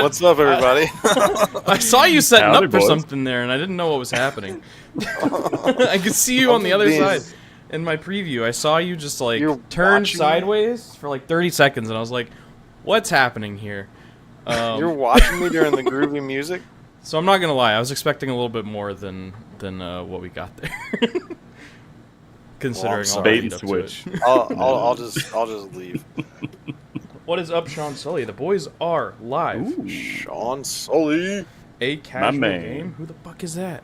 What's up, everybody? I saw you setting Howdy, up for boys. something there, and I didn't know what was happening. I could see you on the other side. In my preview, I saw you just like turn sideways for like 30 seconds, and I was like, "What's happening here?" You're watching me during the groovy music? So I'm not gonna lie, I was expecting a little bit more than what we got there. Considering all the bait lead and up to switch. it. I'll just leave. What is up, Sean Sully? The boys are live. Ooh. Sean Sully. A casual man. game? Who the fuck is that?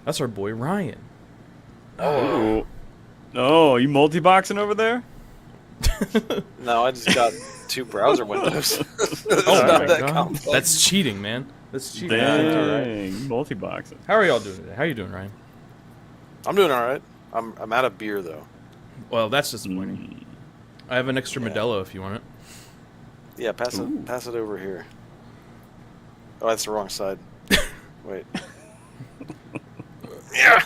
That's our boy Ryan. Oh, oh, you multi-boxing over there? No, I just got 2 browser windows. Oh not my that god, complex. that's cheating, man. That's cheating. Dang, multi-boxing. How are y'all doing today? How you doing, Ryan? I'm doing all right. I'm out of beer though. Well, that's disappointing. I have an extra Modelo if you want it. Yeah, pass it over here. Oh, that's the wrong side. Wait. Yeah.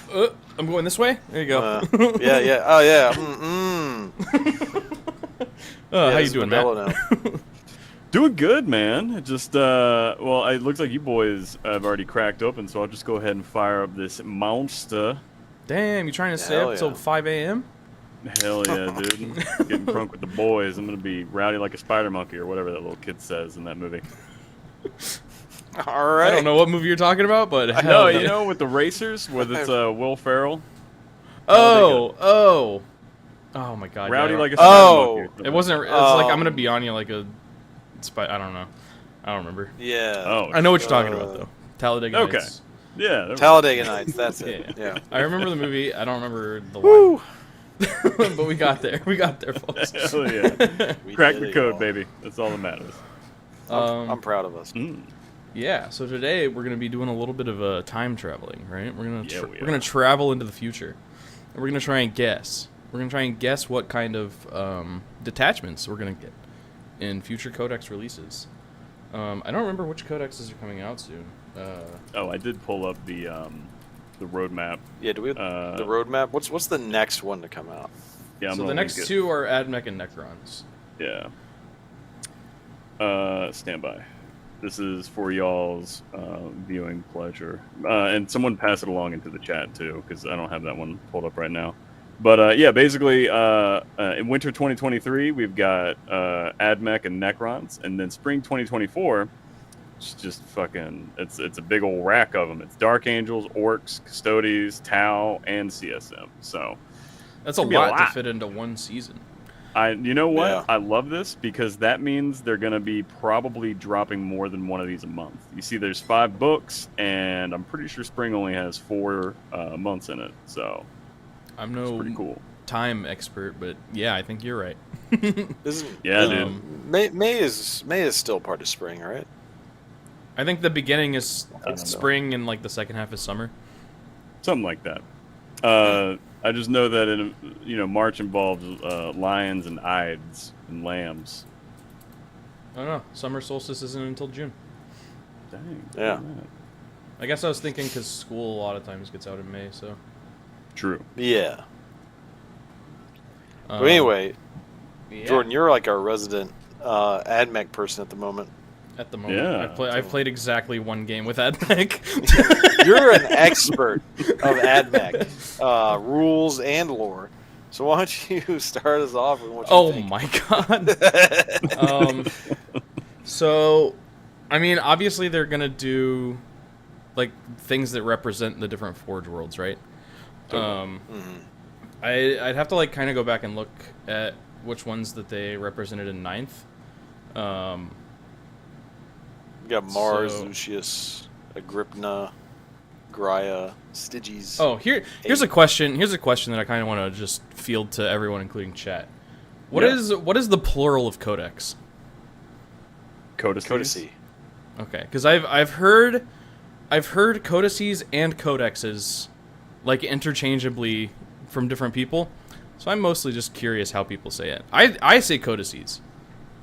I'm going this way. There you go. Yeah. Oh yeah. How you doing, Matt? Now. Doing good, man. Just, well, it looks like you boys have already cracked open, so I'll just go ahead and fire up this monster. Damn, you trying to stay Hell up till yeah. 5 a.m.? Hell yeah, dude. Getting drunk with the boys. I'm going to be rowdy like a spider monkey or whatever that little kid says in that movie. All right. I don't know what movie you're talking about, but No, hell you know, with the racers, where it's Will Ferrell. Oh my god. Rowdy yeah, like a spider monkey. It wasn't. It's like I'm gonna be on you like a. I don't know. I don't remember. Yeah. Oh, I know what you're talking about though. Talladega okay. Nights. Yeah. Talladega Nights. That's it. Yeah. I remember the movie. I don't remember the line. But we got there. We got there, folks. Hell yeah. We Crack did the it, code, y'all. baby. That's all that matters. I'm proud of us. Yeah. So today we're gonna be doing a little bit of time traveling, right? We're gonna Yeah, we we're gonna travel into the future, and we're gonna try and guess. We're gonna try and guess what kind of detachments we're gonna get in future codex releases. I don't remember which codexes are coming out soon. Oh, I did pull up the roadmap. Yeah. Do we have the roadmap? What's the next one to come out? Yeah, I'm So the gonna next link it. 2 are Admech and Necrons. Yeah. Stand by. This is for y'all's viewing pleasure. And someone pass it along into the chat too, because I don't have that one pulled up right now. But yeah, basically, in winter 2023, we've got Admech and Necrons, and then spring 2024, it's just fucking, it's a big old rack of them. It's Dark Angels, Orcs, Custodes, Tau, and CSM. So That's a lot to fit into one season. you know what? Yeah. I love this because that means they're going to be probably dropping more than one of these a month. You see, there's 5 books, and I'm pretty sure spring only has 4 months in it. So I'm it's no pretty cool. time expert, but yeah, I think you're right. Yeah, dude. May is still part of spring, right? I think the beginning is think so. spring and like the second half is summer. Something like that. I just know that March involves lions and ides and lambs. I don't know. Summer solstice isn't until June. Dang. Yeah. I guess I was thinking because school a lot of times gets out in May, so. True. Yeah. But anyway, yeah. Jordan, you're like our resident AdMech person at the moment. At the moment, Yeah. I've played exactly 1 game with Admech. You're an expert of AdMech rules and lore. So why don't you start us off with what you think? My god. So, I mean, obviously they're gonna do like things that represent the different Forge worlds, right? I'd have to like kind of go back and look at which ones that they represented in 9th. You got Mars, So- Lucius, Agrippina, Graia, Styges. Oh, here's a question. Here's a question that I kind of want to just field to everyone, including chat. What is the plural of codex? Codices? Codice. Okay, because I've heard codices and codexes like interchangeably from different people, so I'm mostly just curious how people say it. I say codices.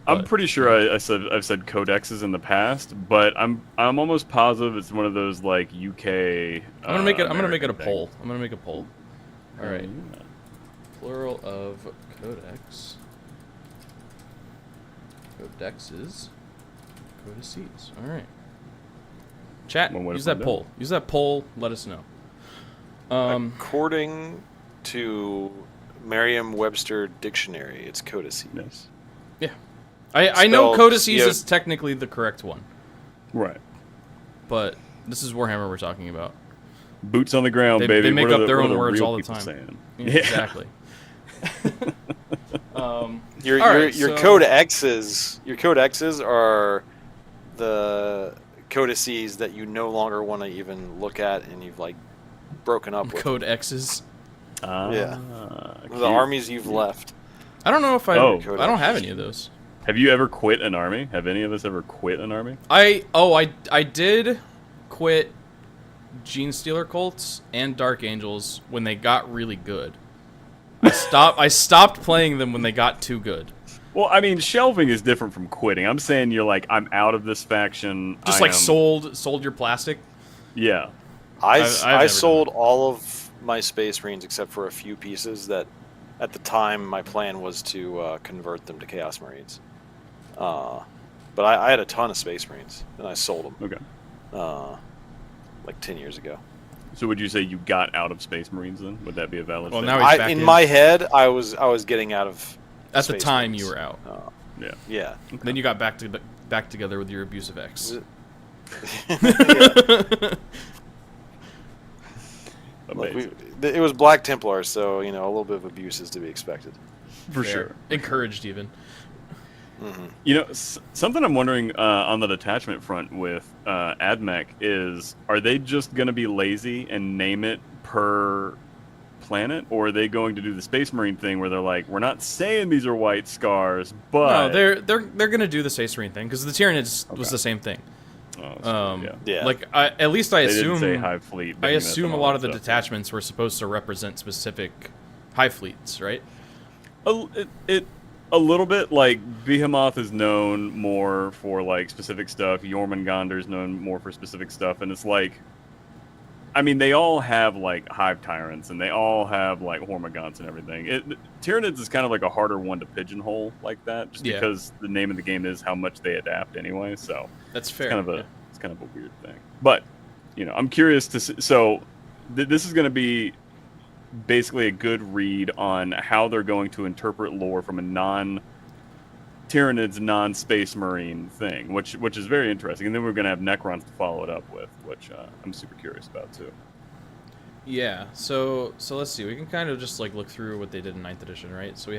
I'm pretty sure I've said codexes in the past, but I'm almost positive it's one of those like UK. I'm gonna make it a things. poll. I'm gonna make a poll. All right. Plural of codex. Codexes. Codices. All right. Chat. One way to Use that find out. poll. Use that poll. Let us know. According to Merriam-Webster dictionary, it's codices. Yes. Yeah. I know Spelled codices CO is technically the correct one, Right. but this is Warhammer we're talking about. Boots on the ground, They- baby. they make What are up their what own are words real all the people time. saying? Yeah, exactly. Your All right, your so- code X's are the codices that you no longer want to even look at, and you've like broken up with. Code X's. Yeah. Cute. The armies you've left. I don't know if I don't have any of those. Have you ever quit an army? Have any of us ever quit an army? I did quit Gene Stealer Colts and Dark Angels when they got really good. I stopped playing them when they got too good. Well, I mean, shelving is different from quitting. I'm saying you're like, I'm out of this faction. Just sold your plastic. Yeah. I I've never sold all of my Space Marines except for a few pieces that, at the time, my plan was to convert them to Chaos Marines. But I had a ton of Space Marines, and I sold them. Okay. Like 10 years ago. So would you say you got out of Space Marines then? Would that be a valid Well, statement? now he's back In in. my head, I was getting out of. At the Space time, Marines. you were out. Yeah. Yeah. Then you got back together with your abusive ex. Look, Amazing. it was Black Templars, so a little bit of abuse is to be expected. For Fair. sure. Encouraged even. Something I'm wondering on the detachment front with AdMech is, are they just going to be lazy and name it per planet, or are they going to do the Space Marine thing where they're like, we're not saying these are white scars, but No, they're gonna do the Space Marine thing because the Tyranids was the same thing. Oh, so, Yeah. Like at least I They didn't assume say Hive Fleet. I behemoth assume and a all lot that of the stuff. detachments were supposed to represent specific hive fleets, right? A little bit. Like Behemoth is known more for like specific stuff. Jormungandr is known more for specific stuff, and it's like, I mean, they all have like hive tyrants, and they all have like hormagaunts and everything. Tyranids is kind of like a harder one to pigeonhole like that, just Yeah. because the name of the game is how much they adapt anyway. So That's fair. it's kind of a weird thing. But I'm curious to see. So this is going to be basically a good read on how they're going to interpret lore from a non-Tyranids, non-Space Marine thing, which is very interesting. And then we're going to have Necrons to follow it up with, which I'm super curious about too. Yeah. So let's see. We can kind of just like look through what they did in 9th edition, right? So we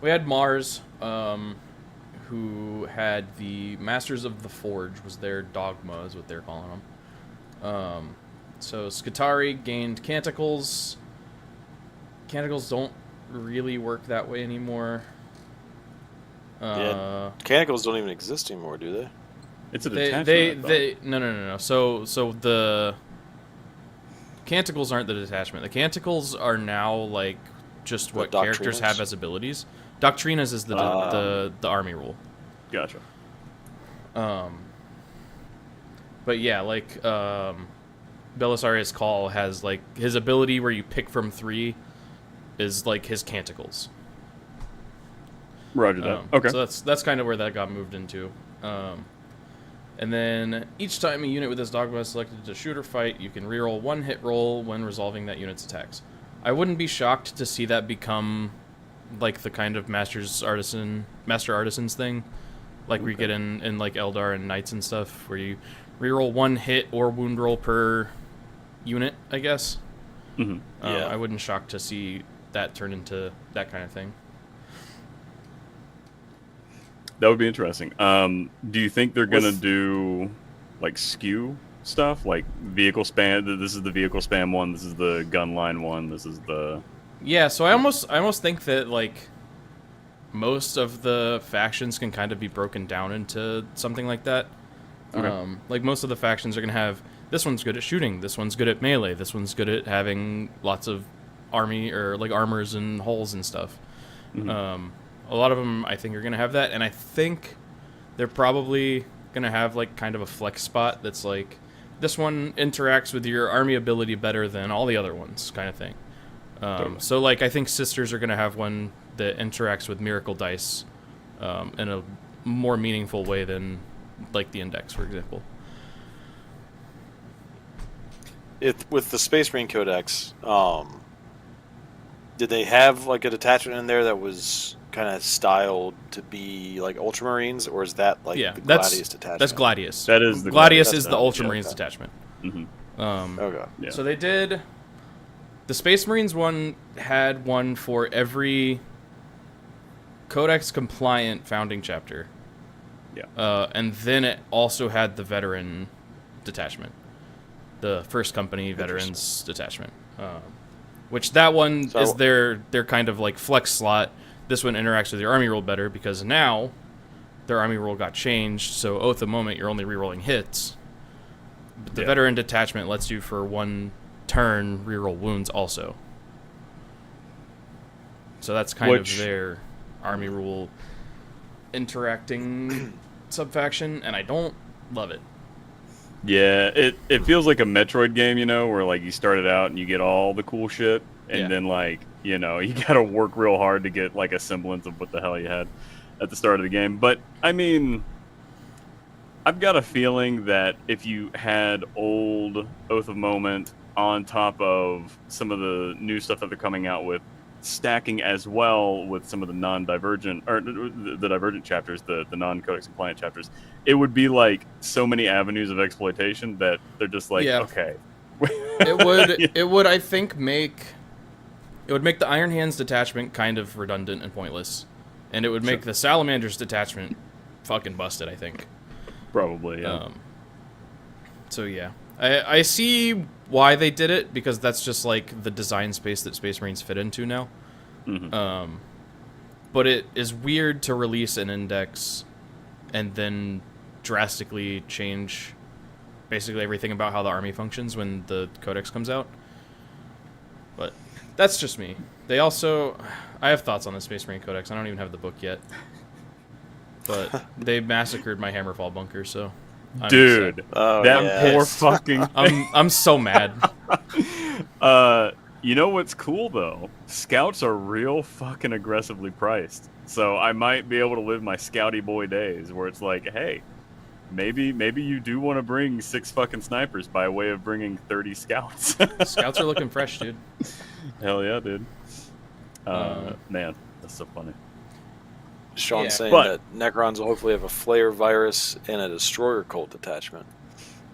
had Mars, who had the Masters of the Forge was their dogma, is what they're calling them. So Skitarii gained Canticles. Canticles don't really work that way anymore. Mechanicals don't even exist anymore, do they? It's a detachment. No. So the Canticles aren't the detachment. The Canticles are now like just what characters Doctrinas? have as abilities. Doctrinas is the army rule. Gotcha. But yeah, like Belisarius Call has like his ability where you pick from 3 is like his Canticles. Roger that. Okay. So that's kind of where that got moved into. And then each time a unit with this dogma is selected to shoot or fight, you can reroll 1 hit roll when resolving that unit's attacks. I wouldn't be shocked to see that become like the kind of Master Artisans thing, like we get in like Eldar and Knights and stuff, where you reroll 1 hit or wound roll per unit, I guess. Mm-hmm. Yeah. I wouldn't shock to see that turn into that kind of thing. That would be interesting. Do you think they're gonna do like skew stuff, like vehicle spam? This is the vehicle spam one. This is the gun line one. This is the Yeah, so I almost think that like most of the factions can kind of be broken down into something like that. Okay. Like most of the factions are gonna have, this one's good at shooting, this one's good at melee, this one's good at having lots of army or like armors and hulls and stuff. Mm-hmm. A lot of them I think are gonna have that, and I think they're probably gonna have like kind of a flex spot that's like, this one interacts with your army ability better than all the other ones, kind of thing. So like I think Sisters are gonna have one that interacts with Miracle Dice in a more meaningful way than like the Index, for example. With the Space Marine Codex, did they have like a detachment in there that was kind of styled to be like Ultramarines, or is that like Yeah, the that's Gladius detachment? that's Gladius. That is the Gladius Gladius is the detachment. Ultramarines Okay. detachment. Mhm. Okay. Yeah. So they did. The Space Marines one had one for every Codex compliant founding chapter. Yeah. And then it also had the veteran detachment, the first company veterans detachment, which that one So- is their kind of like flex slot. This one interacts with your army roll better because now their army roll got changed. So Oath of Moment, you're only rerolling hits. But the Yeah. veteran detachment lets you for one turn reroll wounds also. So that's kind Which- of their army rule interacting subfaction, and I don't love it. Yeah, it feels like a Metroid game, you know, where like you started out and you get all the cool shit, and Yeah. then like, you know, you gotta work real hard to get like a semblance of what the hell you had at the start of the game. But I mean, I've got a feeling that if you had old Oath of Moment on top of some of the new stuff that they're coming out with, stacking as well with some of the non-divergent or the divergent chapters, the non-codex compliant chapters, it would be like so many avenues of exploitation that they're just like, Yeah. okay. It would I think make the Iron Hands detachment kind of redundant and pointless, and it would make Sure. the Salamanders detachment fucking busted, I think. Probably, yeah. So yeah, I see why they did it, because that's just like the design space that Space Marines fit into now. Mhm. But it is weird to release an Index and then drastically change basically everything about how the army functions when the Codex comes out. But that's just me. They also, I have thoughts on the Space Marine Codex. I don't even have the book yet. But they massacred my Hammerfall bunker, so I'm Dude, upset. Oh, that yeah. poor fucking I'm so mad. You know what's cool though? Scouts are real fucking aggressively priced. So I might be able to live my scouty boy days where it's like, hey, maybe you do want to bring 6 fucking snipers by way of bringing 30 scouts. Scouts are looking fresh, dude. Hell yeah, dude. Man, that's so funny. Sean's Yeah. saying But- that Necrons will hopefully have a Flayer virus and a Destroyer cult detachment.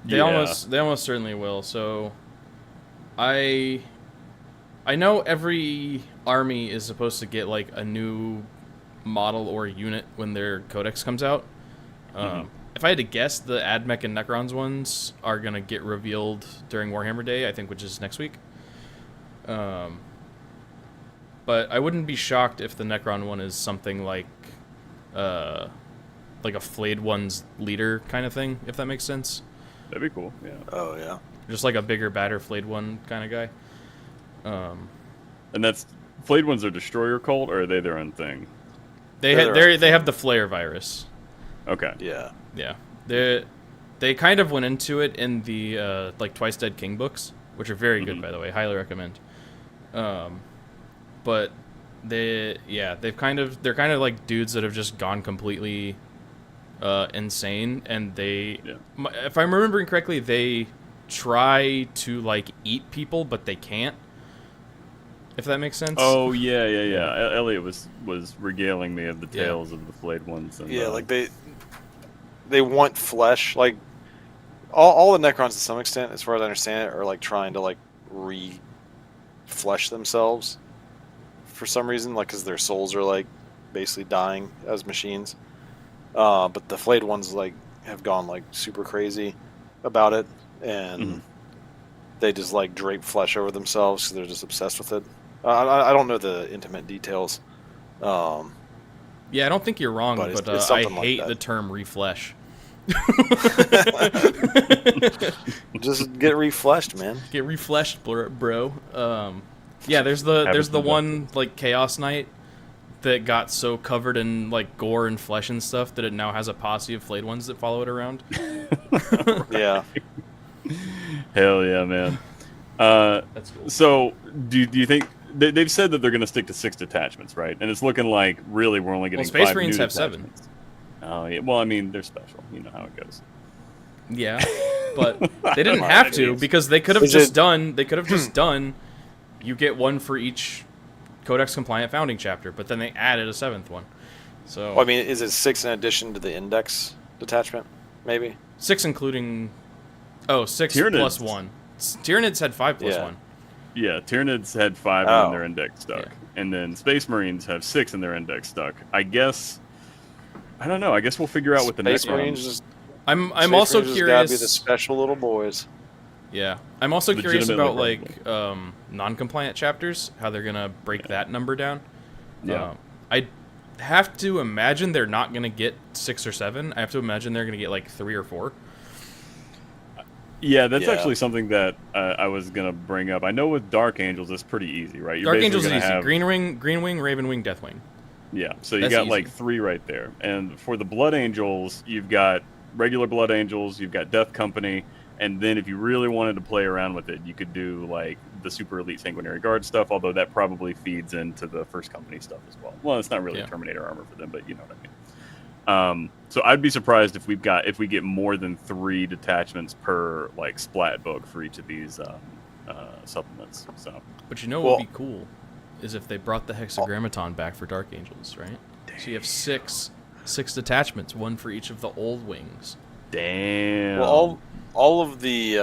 They almost certainly will. So I know every army is supposed to get like a new model or unit when their Codex comes out. If I had to guess, the Admech and Necrons ones are gonna get revealed during Warhammer Day, I think, which is next week. But I wouldn't be shocked if the Necron one is something like a Flayed One's leader kind of thing, if that makes sense. That'd be cool. Yeah. Oh, yeah. Just like a bigger, badder Flayed One kind of guy. And that's Flayed Ones are Destroyer cult, or are they their own thing? They They're their own they have the Flayer virus. Okay. Yeah. Yeah, they kind of went into it in the like Twice Dead King books, which are very good, by the way. Highly recommend. But they're kind of like dudes that have just gone completely insane, and if I'm remembering correctly, they try to like eat people, but they can't. If that makes sense. Oh yeah. Elliot was regaling me of the tales of the Flayed Ones. And, Yeah, like they want flesh. Like all the Necrons, to some extent, as far as I understand it, are like trying to like re-flesh themselves for some reason, like because their souls are like basically dying as machines. But the Flayed Ones like have gone like super crazy about it, and they just like drape flesh over themselves because they're just obsessed with it. I don't know the intimate details. Yeah, I don't think you're wrong, But but it's I something like hate that. the term reflesh. Just get refleshed, man. Get refleshed, bro. Yeah, there's the one like Chaos Knight that got so covered in like gore and flesh and stuff that it now has a posse of Flayed Ones that follow it around. Yeah. Hell yeah, man. That's cool. So do you think they've said that they're going to stick to 6 detachments, right? And it's looking like really we're only getting Space 5 Marines new have 7. detachments. Oh yeah. Well, I mean, they're special. You know how it goes. Yeah, but they didn't have to because they could have Is just it- done. They could have just done. You get one for each Codex compliant founding chapter, but then they added a 7th one. So Well, I mean, is it 6 in addition to the index detachment? Maybe. 6 including. Oh, 6 Tyranids. plus 1. Tyranids had 5 plus Yeah. 1. Yeah, Tyranids had 5 Oh. in their index stuck, Yeah. and then Space Marines have 6 in their index stuck. I guess. I don't know. I guess we'll figure out what the Space next one. Marines just I'm Space also Marines just gotta be the curious. special little boys. Yeah, I'm also curious Legitimately about like non-compliant chapters, how they're gonna break that number down. Yeah. I have to imagine they're not gonna get 6 or 7. I have to imagine they're gonna get like 3 or 4. Yeah, that's Yeah. actually something that I was gonna bring up. I know with Dark Angels, it's pretty easy, right? You're Dark basically Angels is gonna easy. have- Green Wing, Raven Wing, Deathwing. Yeah, so you That's got easy. like 3 right there. And for the Blood Angels, you've got regular Blood Angels, you've got Death Company, and then if you really wanted to play around with it, you could do like the Super Elite Sanguinary Guard stuff, although that probably feeds into the First Company stuff as well. Well, it's not really Yeah. Terminator armor for them, but you know what I mean. So I'd be surprised if we get more than 3 detachments per like splat book for each of these supplements. So But you know what Well- would be cool is if they brought the Hexagrammaton back for Dark Angels, right? So you have 6 detachments, one for each of the old wings. damn. Well, all of the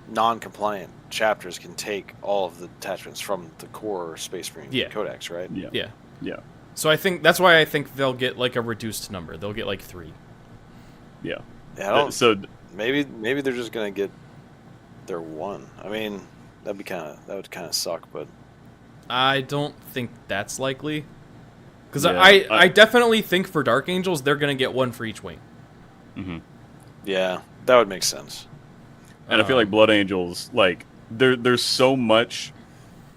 non-compliant chapters can take all of the detachments from the core Space Marine Yeah. Codex, right? yeah, Yeah. yeah, So I think that's why I think they'll get like a reduced number. They'll get like 3. yeah. Yeah, I don't, So maybe they're just gonna get their 1. I mean, that would kind of suck, but I don't think that's likely. Because Yeah, I definitely think for Dark Angels, they're going to get 1 for each wing. yeah, that would make sense. And I feel like Blood Angels, like there's so much,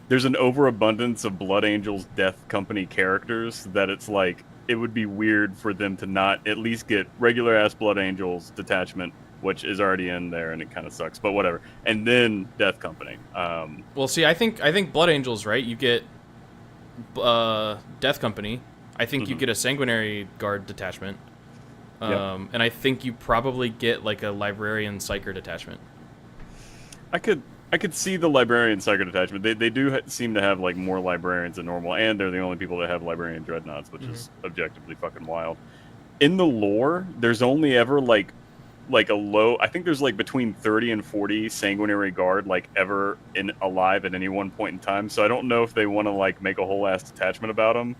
there's an overabundance of Blood Angels Death Company characters that it's like it would be weird for them to not at least get regular ass Blood Angels detachment, which is already in there, and it kind of sucks, but whatever. And then Death Company. Well, see, I think Blood Angels, right? You get Death Company. I think you get a Sanguinary Guard detachment. Yep. And I think you probably get like a Librarian Psyker detachment. I could see the Librarian Psycho detachment. They do seem to have like more librarians than normal, and they're the only people that have Librarian Dreadnoughts, which is objectively fucking wild. In the lore, there's only ever like a low. I think there's like between 30 and 40 Sanguinary Guard like ever alive at any one point in time. So I don't know if they want to like make a whole ass detachment about them.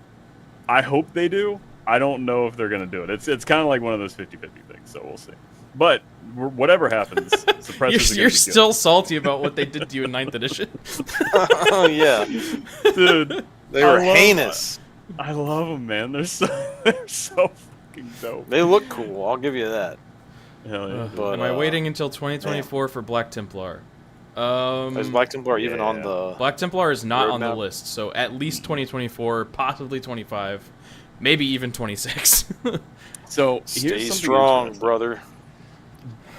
I hope they do. I don't know if they're gonna do it. It's kind of like one of those 50-50 things. So we'll see. But whatever happens, suppressors are gonna You're be still salty about what they did to you in 9th edition. Oh yeah, good. Dude. they were I love- heinous. I love them, man. They're so fucking dope. They look cool. I'll give you that. Hell yeah. But, Am I waiting until 2024 for Black Templar? Is Black Templar even on yeah. the? Black Templar is not on the Roadmap? list, so at least 2024, possibly 25, maybe even 26. So Stay here's something strong, interesting. brother.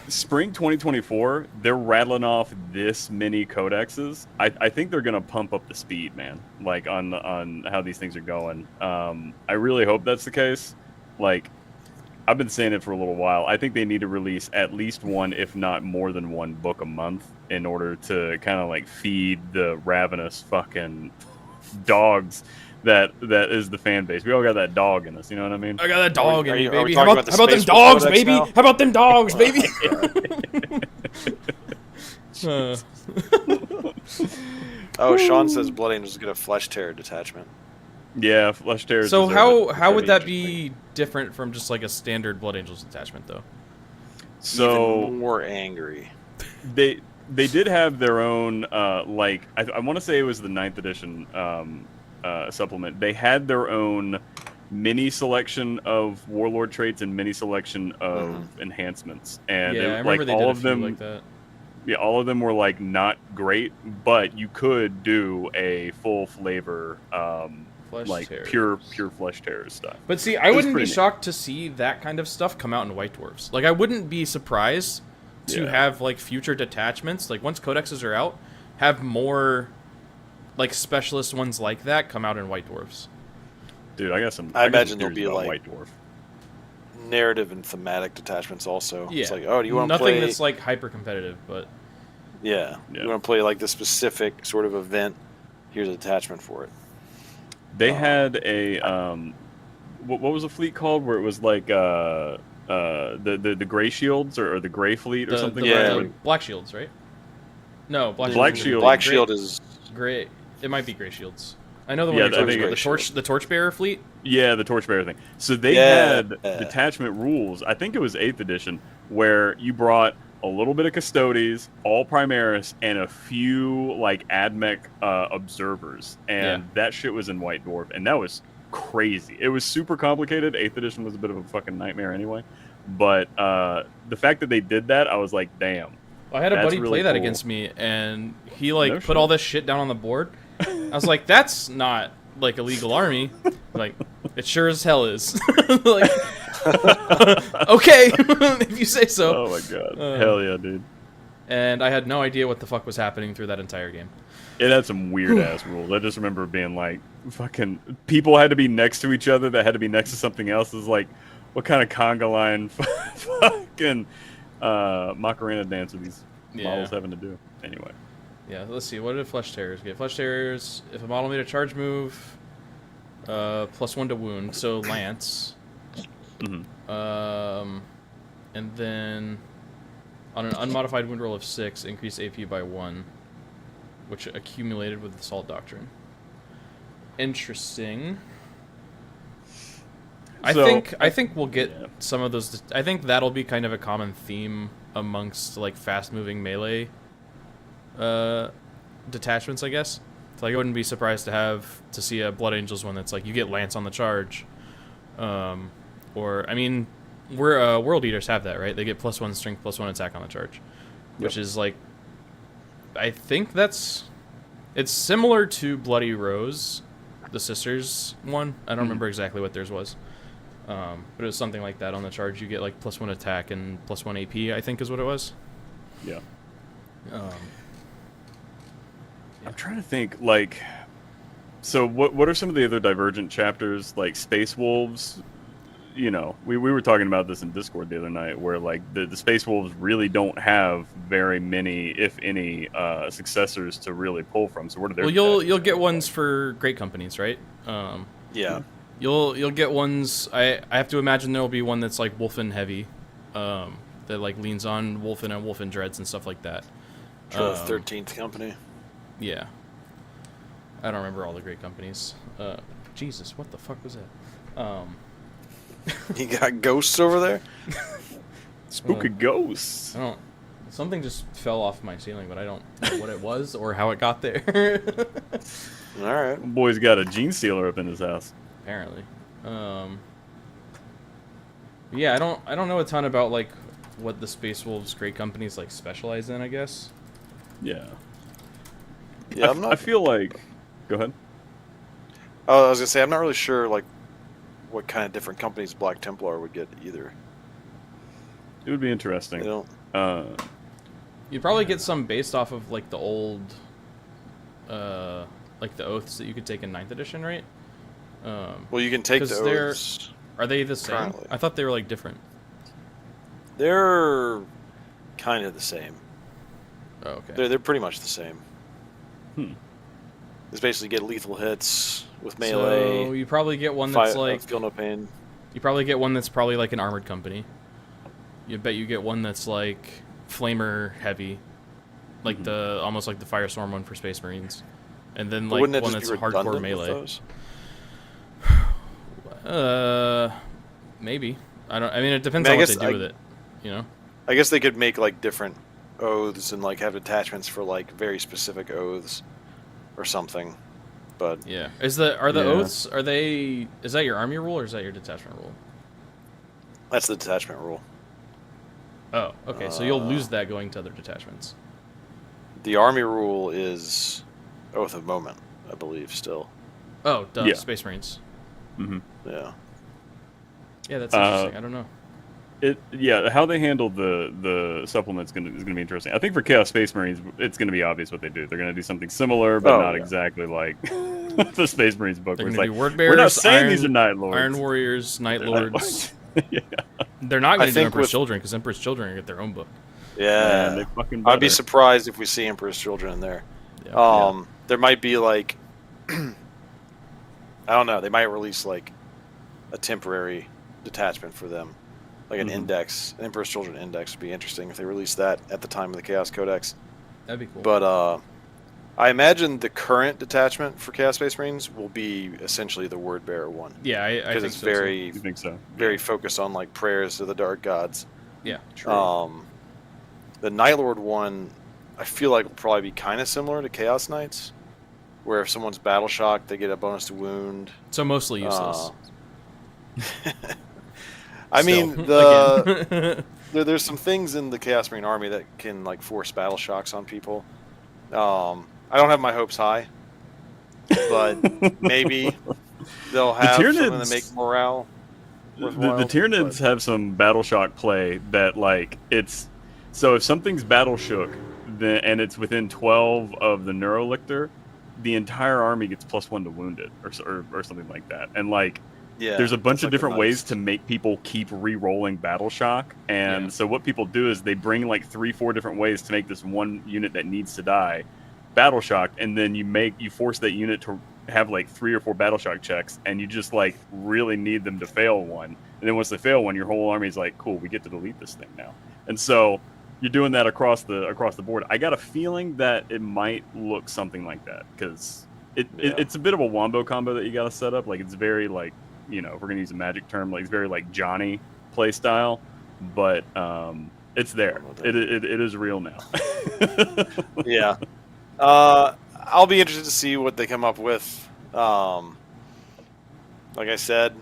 Spring 2024, they're rattling off this many codexes. I think they're gonna pump up the speed, man. Like on how these things are going. I really hope that's the case. Like, I've been saying it for a little while. I think they need to release at least one, if not more than one book a month in order to kind of like feed the ravenous fucking dogs that is the fan base. We all got that dog in us, you know what I mean? I got a dog in me, are we baby. talking How about about the them Space dogs, Codex baby? now? How about them dogs, baby? Oh, Sean says Blood Angels get a Flesh Tear detachment. Yeah, Flesh Tears. So deserve it. how would that Pretty interesting. be different from just like a standard Blood Angels attachment, though? So Even more angry. they did have their own like I want to say it was the 9th edition supplement. They had their own mini selection of warlord traits and mini selection of enhancements, and Yeah, it, I remember like they all did a of few them like that. yeah, all of them were like not great, but you could do a full flavor Flesh like tears. pure flesh terror stuff. But see, I was wouldn't be pretty neat. shocked to see that kind of stuff come out in White Dwarfs. Like, I wouldn't be surprised to Yeah. have like future detachments, like once codexes are out, have more like specialist ones like that come out in White Dwarfs. Dude, I got some. I got imagine some there'll theories be, about like- White Dwarf. narrative and thematic detachments also. Yeah. It's like, oh, do you want to Nothing play? that's like hyper competitive, but Yeah. You want to play like the specific sort of event? Here's a detachment for it. They had a what was the fleet called where it was like the gray shields or the gray fleet or something? The black shields, right? No, Black Shield. Black Shield is gray. It might be gray shields. I know the one you're talking about. The torchbearer fleet. Yeah, the torchbearer thing. So they had detachment rules. I think it was 8th edition, where you brought a little bit of Custodes, all Primaris, and a few like AdMech observers, and that shit was in White Dwarf, and that was crazy. It was super complicated. 8th edition was a bit of a fucking nightmare anyway, but the fact that they did that, I was like, damn. I had a buddy really play that cool. against me, and he put all this shit down on the board. I was like, "That's not like a legal army." Like, it sure as hell is. Like, okay, if you say so. Oh my god, hell yeah, dude! And I had no idea what the fuck was happening through that entire game. It had some weird ass rules. I just remember being like, fucking people had to be next to each other. That had to be next to something else. Is like, what kind of conga line fucking Macarena dance are these models having to do? Anyway. Yeah, let's see. What did Flesh Terrors get? Flesh Terrors, if a model made a charge move, +1 to wound, so Lance. And then on an unmodified wound roll of 6, increase AP by 1, which accumulated with Assault Doctrine. Interesting. I think we'll get some of those. I think that'll be kind of a common theme amongst like fast-moving melee detachments, I guess. So like, I wouldn't be surprised to see a Blood Angels one that's like you get Lance on the charge, or I mean, World Eaters have that, right? They get +1 strength, +1 attack on the charge, which is like, I think it's similar to Bloody Rose, the Sisters one. I don't remember exactly what theirs was, but it was something like that on the charge. You get like +1 attack and +1 AP, I think is what it was. Yeah. I'm trying to think, like, so what are some of the other Divergent chapters, like Space Wolves? You know, we were talking about this in Discord the other night, where like the Space Wolves really don't have very many, if any, successors to really pull from. So what are their? Well, you'll get ones for great companies, right? Yeah. You'll get ones. I have to imagine there will be one that's like Wolfen heavy, that like leans on Wolfen and Wolfen Dreads and stuff like that. The 13th company. Yeah. I don't remember all the great companies. Jesus, what the fuck was that? You got ghosts over there? Spooky ghosts. I don't. Something just fell off my ceiling, but I don't know what it was or how it got there. All right. Boy's got a gene stealer up in his house. Apparently. Yeah, I don't know a ton about like what the Space Wolves great companies like specialize in, I guess. Yeah. Yeah, I feel like. Go ahead. Oh, I was gonna say I'm not really sure like what kind of different companies Black Templar would get either. It would be interesting. They don't. You'd probably get some based off of like the old, like the oaths that you could take in 9th edition, right? Well, you can take the oaths. Are they the same? Currently. I thought they were like different. They're kind of the same. Oh, okay. They're pretty much the same. It's basically get lethal hits with melee. So you probably get one that's like feel no pain. You probably get one that's probably like an armored company. You bet you get one that's like flamer heavy, like the almost like the Firestorm one for Space Marines, and then like one that's hardcore melee. Maybe. I mean, it depends on what they do with it. You know. I guess they could make like different oaths and like have attachments for like very specific oaths or something. But yeah, are the oaths? Is that your army rule or is that your detachment rule? That's the detachment rule. Oh, okay. So you'll lose that going to other detachments. The army rule is Oath of Moment, I believe, still. Oh, duh. Yeah. Space Marines. Yeah. Yeah, that's interesting. I don't know. How they handle the supplements is gonna be interesting. I think for Chaos Space Marines, it's gonna be obvious what they do. They're gonna do something similar, but not exactly like the Space Marines book. They're gonna be like, Word Bearers. We're not saying these are Night Lords. Iron Warriors, Night Lords. Yeah. They're not going I to do think Emperor's with- Children because Emperor's Children are going to get their own book. Man, Yeah, they fucking I'd be better. surprised if we see Emperor's Children in there. Yeah. There might be like, I don't know. They might release like a temporary detachment for them, like an index. An Emperor's Children index would be interesting if they released that at the time of the Chaos Codex. That'd be cool. But I imagine the current detachment for Chaos Space Marines will be essentially the Word Bearer one. Yeah, I Because think it's so, too. very, You think so? very focused on like prayers to the dark gods. Yeah. The Night Lord one, I feel like will probably be kind of similar to Chaos Knights, where if someone's battle shocked, they get a bonus to wound. So mostly useless. I mean, Again. there's some things in the Chaos Marine army that can like force battle shocks on people. I don't have my hopes high, but maybe they'll have something to make morale worthwhile. The Tyranids have some battle shock play that like it's so if something's battle shook then and it's within 12 of the Neurolictor, the entire army gets +1 to wounded or something like that. And like Yeah, there's a bunch it's of like different a ways nice- to make people keep re-rolling battle shock. And Yeah. so what people do is they bring like 3-4 different ways to make this one unit that needs to die battle shocked, and then you force that unit to have like 3 or 4 battle shock checks, and you just like really need them to fail one. And then once they fail one, your whole army is like, cool, we get to delete this thing now. And so you're doing that across the board. I got a feeling that it might look something like that because it's a bit of a wombo combo that you got to set up. Like it's very like, you know, if we're gonna use a magic term, like it's very like Johnny play style, but it's there. It is real now. Yeah. I'll be interested to see what they come up with. Like I said,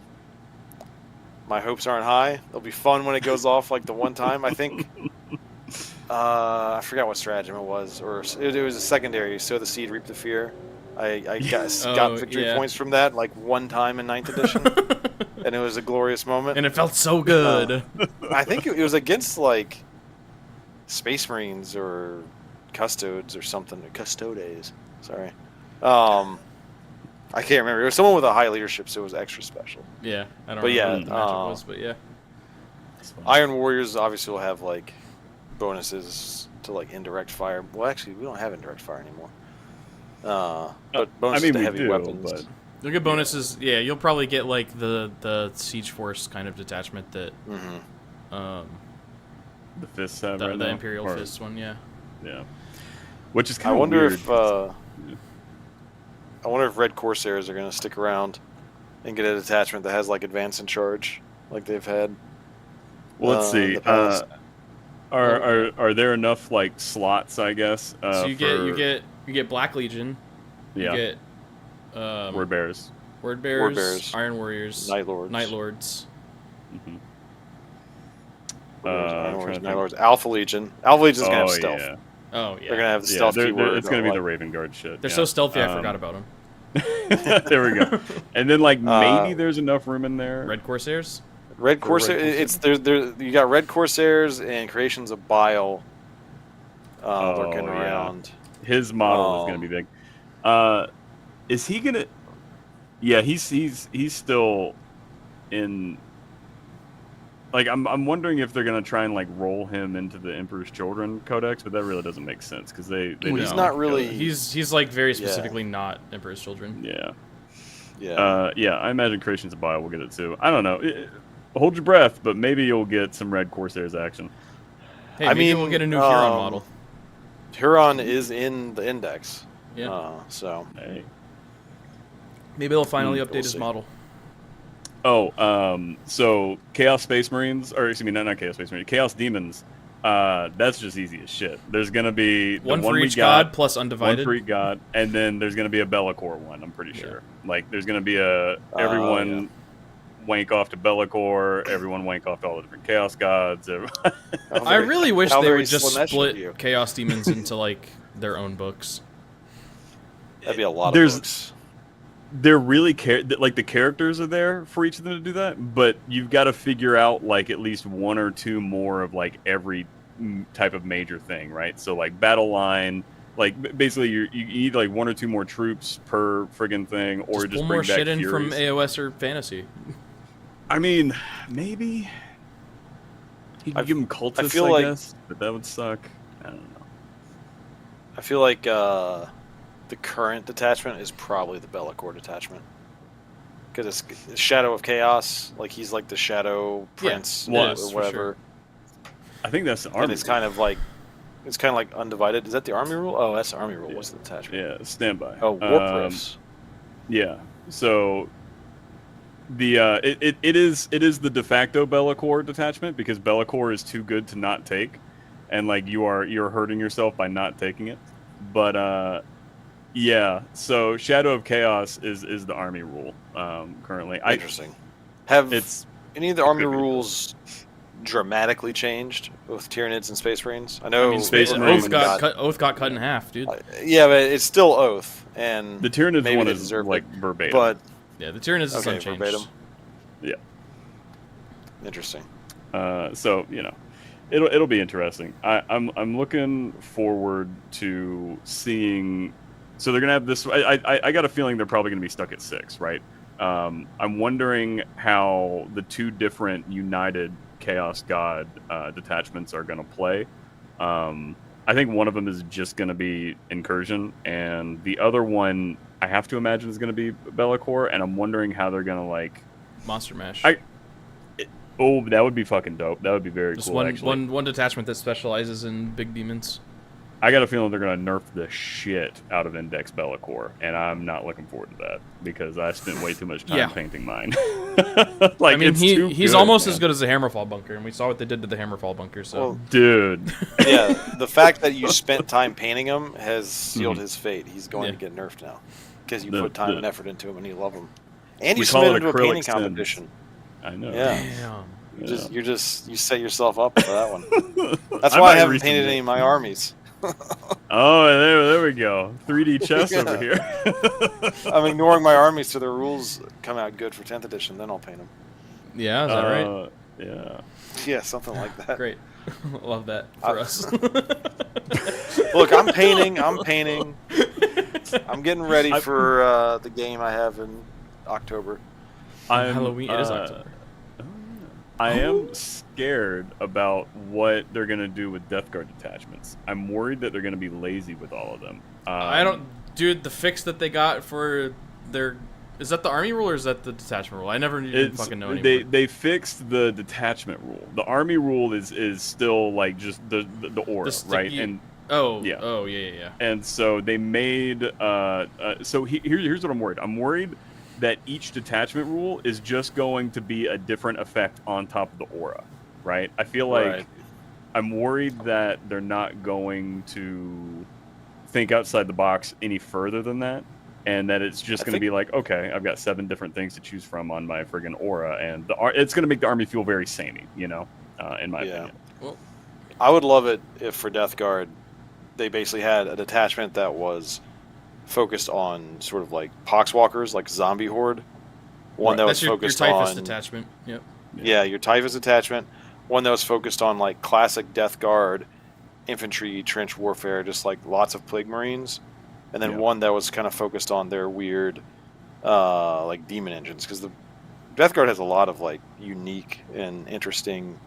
my hopes aren't high. It'll be fun when it goes off like the one time. I think I forgot what stratagem it was, or it was a secondary. Sow the seed, reap the fear. I got victory points from that like one time in 9th edition, and it was a glorious moment. And it felt so good. I think it was against like Space Marines or Custodes or something. Custodes. Sorry. I can't remember. It was someone with a high leadership, so it was extra special. Yeah, I don't But know yeah, what the magic was, but yeah. Iron Warriors obviously will have like bonuses to like indirect fire. Well, actually, we don't have indirect fire anymore. But bonuses to we heavy do, weapons. but You'll get bonuses. Yeah, you'll probably get like the Siege Force kind of detachment that the fists have the right now, Imperial or- Fist one. Yeah. Yeah, which is I kind of wonder weird. if I wonder if Red Corsairs are going to stick around and get a detachment that has like advance and charge, like they've had. Well, let's see. the past. Are there enough like slots? I guess. So you get Black Legion. Yeah. You get Word bearers. Word Bearers, Bearers, Iron Warriors, Night Lords. Night Lords. Mm-hmm. Iron Warriors, Night Lords. Alpha Legion. Alpha Legion's going to have stealth. Yeah. Oh yeah. They're going to have the Yeah, stealth they're- keyword. it's going to be like- the Raven Guard shit. They're yeah. so stealthy. I forgot about them. There we go. And then like maybe there's enough room in there. Red Corsairs. Red Corsair. Corsair. It's there. You got Red Corsairs and Creations of Bile lurking yeah. around. His model is going to be big. Is he gonna? Yeah, he's still in. Like I'm wondering if they're gonna try and like roll him into the Emperor's Children Codex, but that really doesn't make sense because they Well, he's don't not go really- there. He's like very specifically not Emperor's Children. Yeah. Yeah. Yeah, I imagine Creations of Bio will get it too. I don't know. Hold your breath, but maybe you'll get some Red Corsairs action. Hey, I maybe mean, we'll get a new Huron model. Huron is in the index. Yeah. So Hey. Maybe they'll finally we'll update his see. model. Oh, so Chaos Space Marines, or excuse me, not Chaos Space Marines, Chaos Demons. That's just easy as shit. There's gonna be the One for we each got, god plus one undivided. for each god, and then there's gonna be a Be'lakor one. I'm pretty Yeah. sure. Like there's gonna be a everyone wank off to Be'lakor, everyone wank off to all the different Chaos gods. I really wish how they very would just Slanesh of split you. Chaos Demons into like their own books. That'd be a lot There's- of books. They're really like the characters are there for each of them to do that, but you've got to figure out like at least 1 or 2 more of like every type of major thing, right? So like battle line, like basically you need like 1 or 2 more troops per friggin' thing, or just pull bring more back shit in Furies. from AOS or Fantasy. I mean, maybe he could give him cultists, feel I like guess, but that would suck. I don't know. I feel like the current detachment is probably the Be'lakor detachment. Because it's Shadow of Chaos, like he's like the Shadow Prince Yeah, or it is, for whatever. sure. I think that's the army. And it's kind of like undivided. Is that the army rule? Oh, that's the army rule. Yeah. What's the detachment? Yeah, standby. Oh, warp rifts. Yeah. So the it is the de facto Be'lakor detachment because Be'lakor is too good to not take, and like you're hurting yourself by not taking it. But yeah. So Shadow of Chaos is the army rule currently. Interesting. Have It's any of the it army could be rules dramatically changed with Tyranids and Space Marines? I know I mean, Space Oath Marines got cut in half, dude. yeah, but it's still Oath, and the Tyranids maybe one they is deserve like it. verbatim. But Yeah, the Tyranids is okay, unchanged. verbatim. Yeah. Interesting. So it'll be interesting. I'm looking forward to seeing. So they're gonna have this. I got a feeling they're probably gonna be stuck at 6, right? I'm wondering how the 2 different United Chaos God detachments are gonna play. I think one of them is just gonna be Incursion, and the other one I have to imagine is gonna be Be'lakor, and I'm wondering how they're gonna like. Monster Mash. Oh, that would be fucking dope. That would be very Just cool. Actually, one detachment that specializes in big demons. I got a feeling they're gonna nerf the shit out of Index Be'lakor, and I'm not looking forward to that because I spent way too much time Yeah. painting mine. I mean, he's good, almost man. as good as the Hammerfall bunker, and we saw what they did to the Hammerfall bunker. So, Well, Dude. yeah, the fact that you spent time painting him has sealed Mhm. his fate. He's going Yeah. to get nerfed now because you The- put time the- and effort into him, and you love him. And you We call submitted it him to a acrylic painting sins. competition. I know. Yeah. damn. You set yourself up for that one. That's I why I might haven't resubmit. painted any of my armies. Oh, there we go. 3D chess over here. I'm ignoring my armies till their rules come out good for 10th edition. Then I'll paint them. Yeah, is that right? Yeah. Yeah, something like that. Great. Love that for us. Look, I'm painting. I'm getting ready for the game I have in October. Halloween. It is October. I am scared about what they're gonna do with Death Guard detachments. I'm worried that they're gonna be lazy with all of them. I don't, dude. The fix that they got for their is that the army rule or is that the detachment rule? I never even fucking know anymore. They fixed the detachment rule. The army rule is still like just the aura, The sticky- right? And yeah. yeah. Yeah. and so they made here's what I'm worried. I'm worried that each detachment rule is just going to be a different effect on top of the aura, right? I feel like Right. I'm worried that they're not going to think outside the box any further than that, and that it's just going to be like, okay, I've got 7 different things to choose from on my friggin' aura, and it's going to make the army feel very samey, in my opinion. Well, I would love it if for Death Guard they basically had a detachment that was focused on sort of like poxwalkers, like zombie horde. One that was that's your focused typhus on detachment. Yep. yeah, your typhus detachment. One that was focused on like classic Death Guard infantry trench warfare, just like lots of plague marines, and then Yeah. one that was kind of focused on their weird like demon engines, because the Death Guard has a lot of like unique and interesting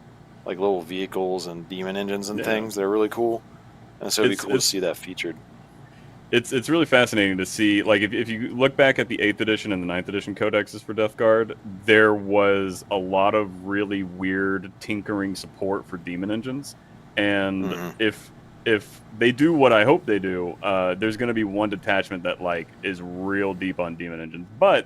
like little vehicles and demon engines and Yeah. things. They're really cool, and so it'd be It's- cool to it's- see that featured. It's really fascinating to see, like, if you look back at the 8th edition and the 9th edition codexes for Death Guard, there was a lot of really weird tinkering support for demon engines, and Mhm. if they do what I hope they do, there's going to be one detachment that like is real deep on demon engines, but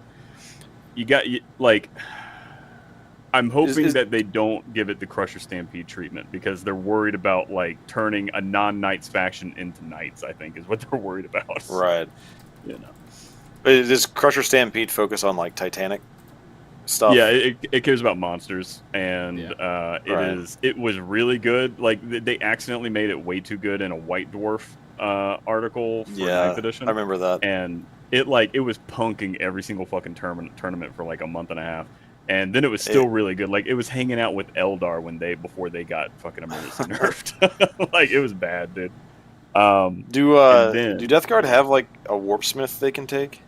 I'm hoping that they don't give it the Crusher Stampede treatment because they're worried about like turning a non-Knights faction into Knights. I think is what they're worried about. Right. You know. But does Crusher Stampede focus on like Titanic stuff? Yeah, it cares about monsters, and Right. it was really good. Like they accidentally made it way too good in a White Dwarf article for Yeah, 9th edition. I remember that. And it was punking every single fucking tournament for like a month and a half. And then it was still really good. Like it was hanging out with Eldar before they got fucking emergency nerfed. Like it was bad, dude. Do Death Guard have like a warp smith they can take?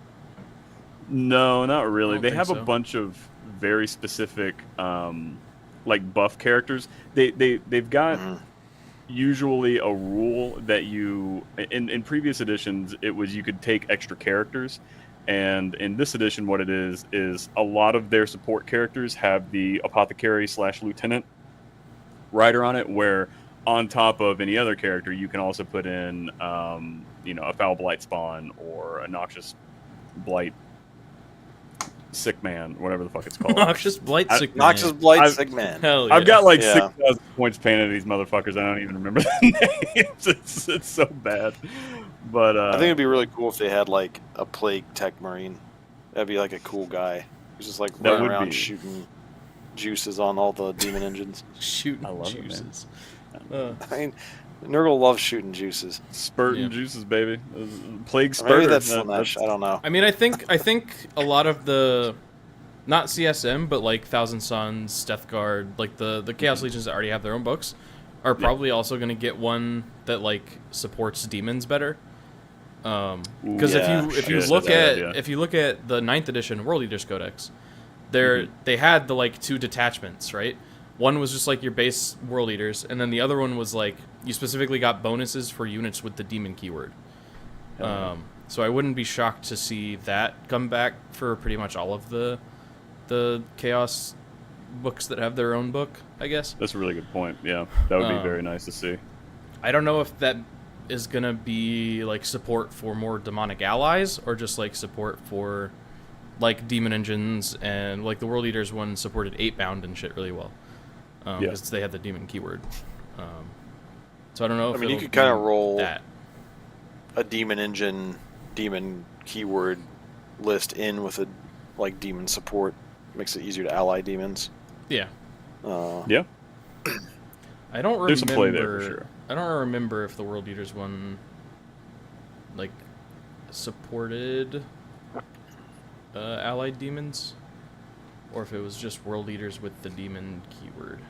No, not I really. don't They think have so. a bunch of very specific like buff characters. They've got usually a rule that you in previous editions it was you could take extra characters, and in this edition what it is a lot of their support characters have the apothecary / lieutenant rider on it, where on top of any other character you can also put in a foul blight spawn or a noxious blight sick man, whatever the fuck it's called. Noxious blight sick man. Noxious blight sick man. Hell yeah. I've got like Yeah. 6,000 points painted to these motherfuckers. I don't even remember the names. It's so bad. But I think it'd be really cool if they had like a plague tech marine. That'd be like a cool guy who's just like That running would around be. shooting juices on all the demon engines. Shooting I love it, man. juices. I mean, Nurgle loves shooting juices. spurting Yeah. juices, baby. Plague Or spurter. maybe that's That- Slanesh. I don't know. I mean, I think a lot of the, not CSM, but like Thousand Suns, Death Guard, like the Chaos Legions that already have their own books, are probably also going to get one that like supports demons better. Because Yeah, if you shit, look that's a at good idea. if you look at the 9th edition World Eaters Codex, they had the like 2 detachments, right? One was just like your base World Eaters, and then the other one was like you specifically got bonuses for units with the demon keyword. So I wouldn't be shocked to see that come back for pretty much all of the Chaos books that have their own book, I guess. That's a really good point. Yeah, that would be Um, very nice to see. I don't know if that is gonna be like support for more demonic allies or just like support for like demon engines, and like the World Eaters one supported 8-bound and shit really well because they had the demon keyword. So I don't know if I mean, you it'll could kinda be roll that. A demon engine, demon keyword list in with a like demon support makes it easier to ally demons. Yeah. Yeah, I don't remember. There's some play there for sure. I don't remember if the World Eaters one like supported allied demons, or if it was just World Eaters with the demon keyword.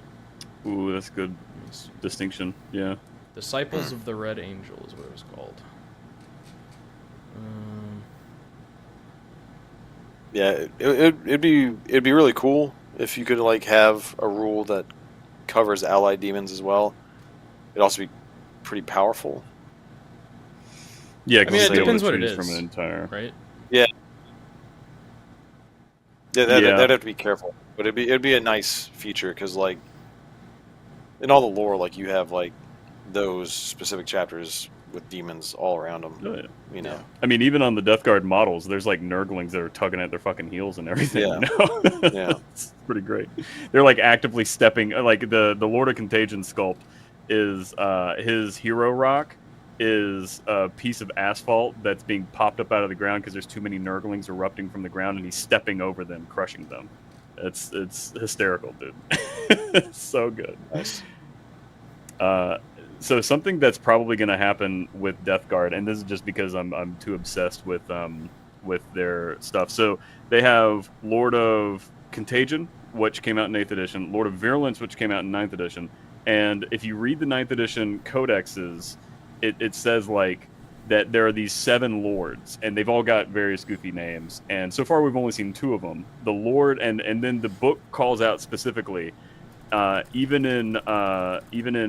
ooh, that's good Let me see. distinction. Yeah, Disciples of the Red Angel is what it was called. Yeah, it'd be really cool if you could like have a rule that covers allied demons as well. It'd also be pretty powerful. yeah. I mean, it you'd be able depends to what it choose is, from an entire. right? Yeah, Yeah. that'd have to be careful, but it'd be a nice feature because like in all the lore, like you have like those specific chapters with demons all around them. Oh, yeah. You know, I mean, even on the Death Guard models, there's like Nurglings that are tugging at their fucking heels and everything. Yeah. You know? Yeah. It's pretty great. They're like actively stepping. Like the Lord of Contagion sculpt is his hero rock is a piece of asphalt that's being popped up out of the ground because there's too many Nurglings erupting from the ground, and he's stepping over them, crushing them. It's hysterical, dude. It's so good. nice. So something that's probably going to happen with Death Guard, and this is just because I'm too obsessed with their stuff. So they have Lord of Contagion, which came out in 8th edition, Lord of Virulence, which came out in 9th edition, and if you read the 9th edition codexes, it says like that there are these 7 lords, and they've all got various goofy names. And so far, we've only seen 2 of them. The Lord, and then the book calls out specifically. Even in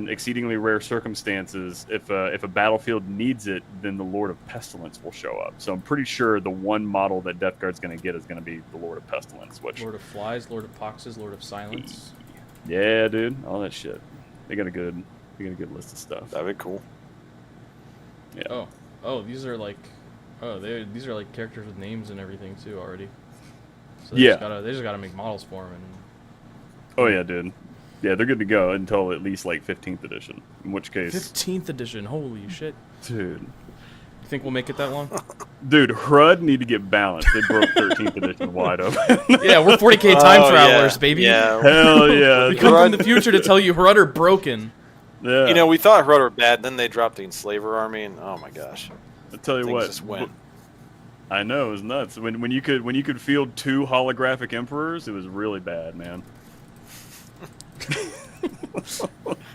exceedingly rare circumstances, if a battlefield needs it, then the Lord of Pestilence will show up. So I'm pretty sure the one model that Death Guard's going to get is going to be the Lord of Pestilence. Which, Lord of Flies, Lord of Poxes, Lord of Silence. yeah, dude, all that shit. They got a good list of stuff. That'd be cool. Yeah. Oh, these are like, these are like characters with names and everything too already. So Yeah. they just gotta make models for them. And Oh yeah, dude. Yeah, they're good to go until at least like 15th edition. In which case, 15th edition, holy shit! dude, You think we'll make it that long? HRUD need to get balanced. They broke 13th edition wide open. Yeah, we're 40k time Oh, travelers, yeah. baby. Yeah. Hell yeah. We come from the future to tell you Rudder broken. Yeah. You know, we thought HRUD were bad, then they dropped the Enslaver army, and oh my gosh, I'll tell you things what. just went. I know, it was nuts. When you could field 2 holographic emperors, it was really bad, man.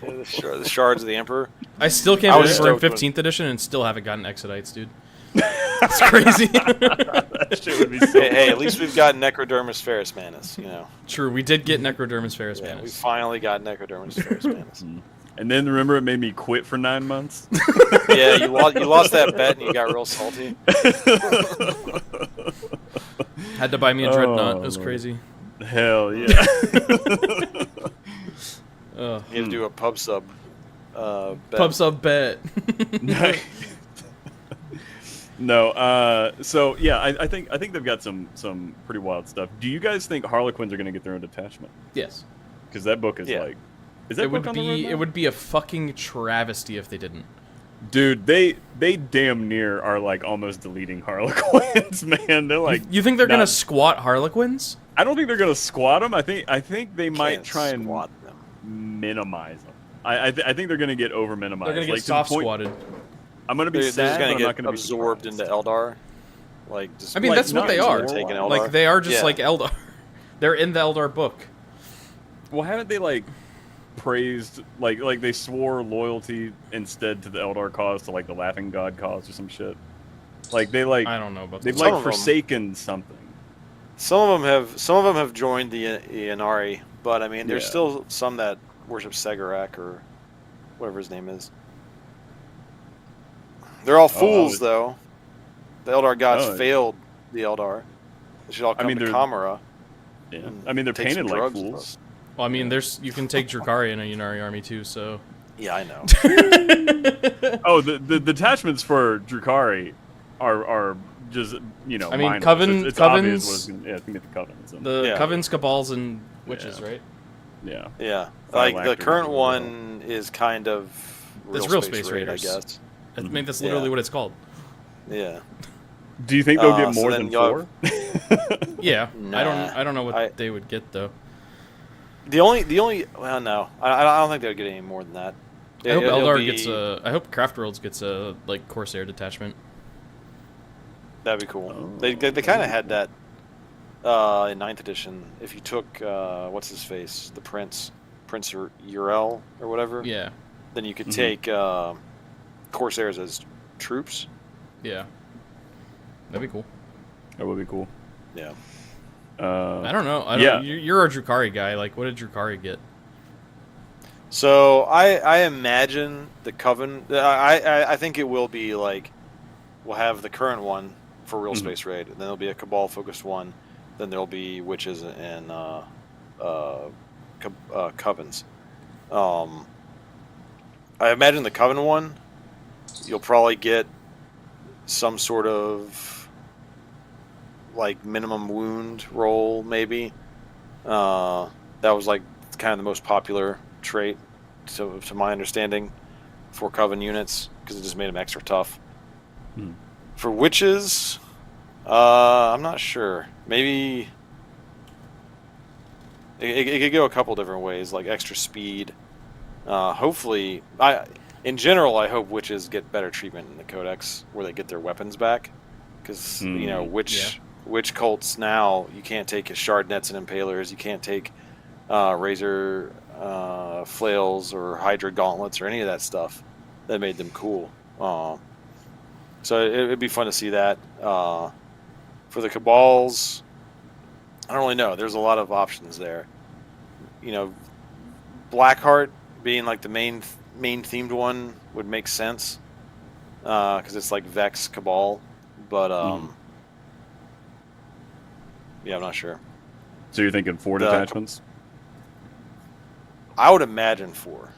The shards of the Emperor. I still can't I was believe we're in stoked when- 15th edition and still haven't gotten Exodites, dude. It's crazy. That shit would be so. Hey, at least we've got Necrodermis ferris manus. You know. True, we did get Necrodermis ferris Yeah, we manus. finally got Necrodermis ferris manus. And then remember, it made me quit for 9 months. Yeah, you lost that bet and you got real salty. Had to buy me a dreadnought. Oh, It was Lord. crazy. Hell yeah. Ugh. You had to do a pub sub. Bet. Pub sub bet. No, so yeah, I think they've got some pretty wild stuff. Do you guys think Harlequins are going to get their own detachment? Yes. Because that book is like, is that It book would on the road be now? it would be a fucking travesty if they didn't. Dude, they damn near are like almost deleting Harlequins, man. They're like, You think they're not- gonna squat Harlequins? I don't think they're gonna squat them. I think they might Can't try and squat them. minimize them. I think they're gonna get over minimized. They're gonna get like, to the soft point- squatted. I'm gonna be They're sad, just but gonna I'm get not gonna absorbed be into Eldar. Like, just I mean, like, that's what not they are. absorbed. Taking Eldar. Like they are just Yeah. like Eldar. They're in the Eldar book. Well, haven't they like praised like they swore loyalty instead to the Eldar cause to like the Laughing God cause or some shit? Like they like I don't know about they've this. Some like of them. forsaken something. Some of them have joined the Inari, but I mean, there's Yeah. still some that worship Segarak or whatever his name is. They're all fools, though. The Eldar gods Oh. failed the Eldar. They should all come mean, to they're- Kamara. Yeah, and I mean they're take some painted like drugs fools. Well, I mean, there's you can take Drukhari in a Yunari army too. So Yeah, I know. Oh, the detachments for Drukhari are just I mean, mindless. Coven- It's Covens- obvious what's gonna, yeah, I think it's the Covens. the Yeah. Covens, Cabals, and Witches, Yeah. right? Yeah. Yeah, Five like the actors current as well. one is kind of That's Real Space Raid, I Raiders. guess. I mean, that's literally Yeah. what it's called. Yeah. Do you think they'll get So more then than you'll 4? Yeah, I Nah. don't know what I- they would get though. The only well, no, I don't think they'll get any more than that. I hope It'll Eldar be- gets a. I hope Craft Worlds gets a like Corsair detachment. That'd be cool. Oh. They kind of had that in 9th edition. If you took what's his face, the Prince Urel or whatever, Yeah, then you could Mhm. take Corsairs as troops. yeah, that'd be cool. That would be cool. Yeah. I don't know. yeah. You're a Drukhari guy. Like, what did Drukhari get? So I imagine the Coven. I think it will be like we'll have the current one for Real Mhm. Space Raid, and then there'll be a Cabal focused one. Then there'll be Witches and Covens. I imagine the Coven one, you'll probably get some sort of like minimum wound roll, maybe. That was like kind of the most popular trait, to my understanding, for Coven units because it just made them extra tough. Hmm. For Witches, I'm not sure. Maybe it could go a couple different ways, like extra speed. Hopefully, in general, I hope Witches get better treatment in the Codex, where they get their weapons back, because witch cults now you can't take shard nets and impalers, you can't take razor flails or hydra gauntlets or any of that stuff that made them cool. So it'd be fun to see that. For the Cabals, I don't really know. There's a lot of options there. You know, Blackheart being like the main themed one would make sense because it's like Vex Cabal, but yeah, I'm not sure. So you're thinking 4 The- detachments? I would imagine 4.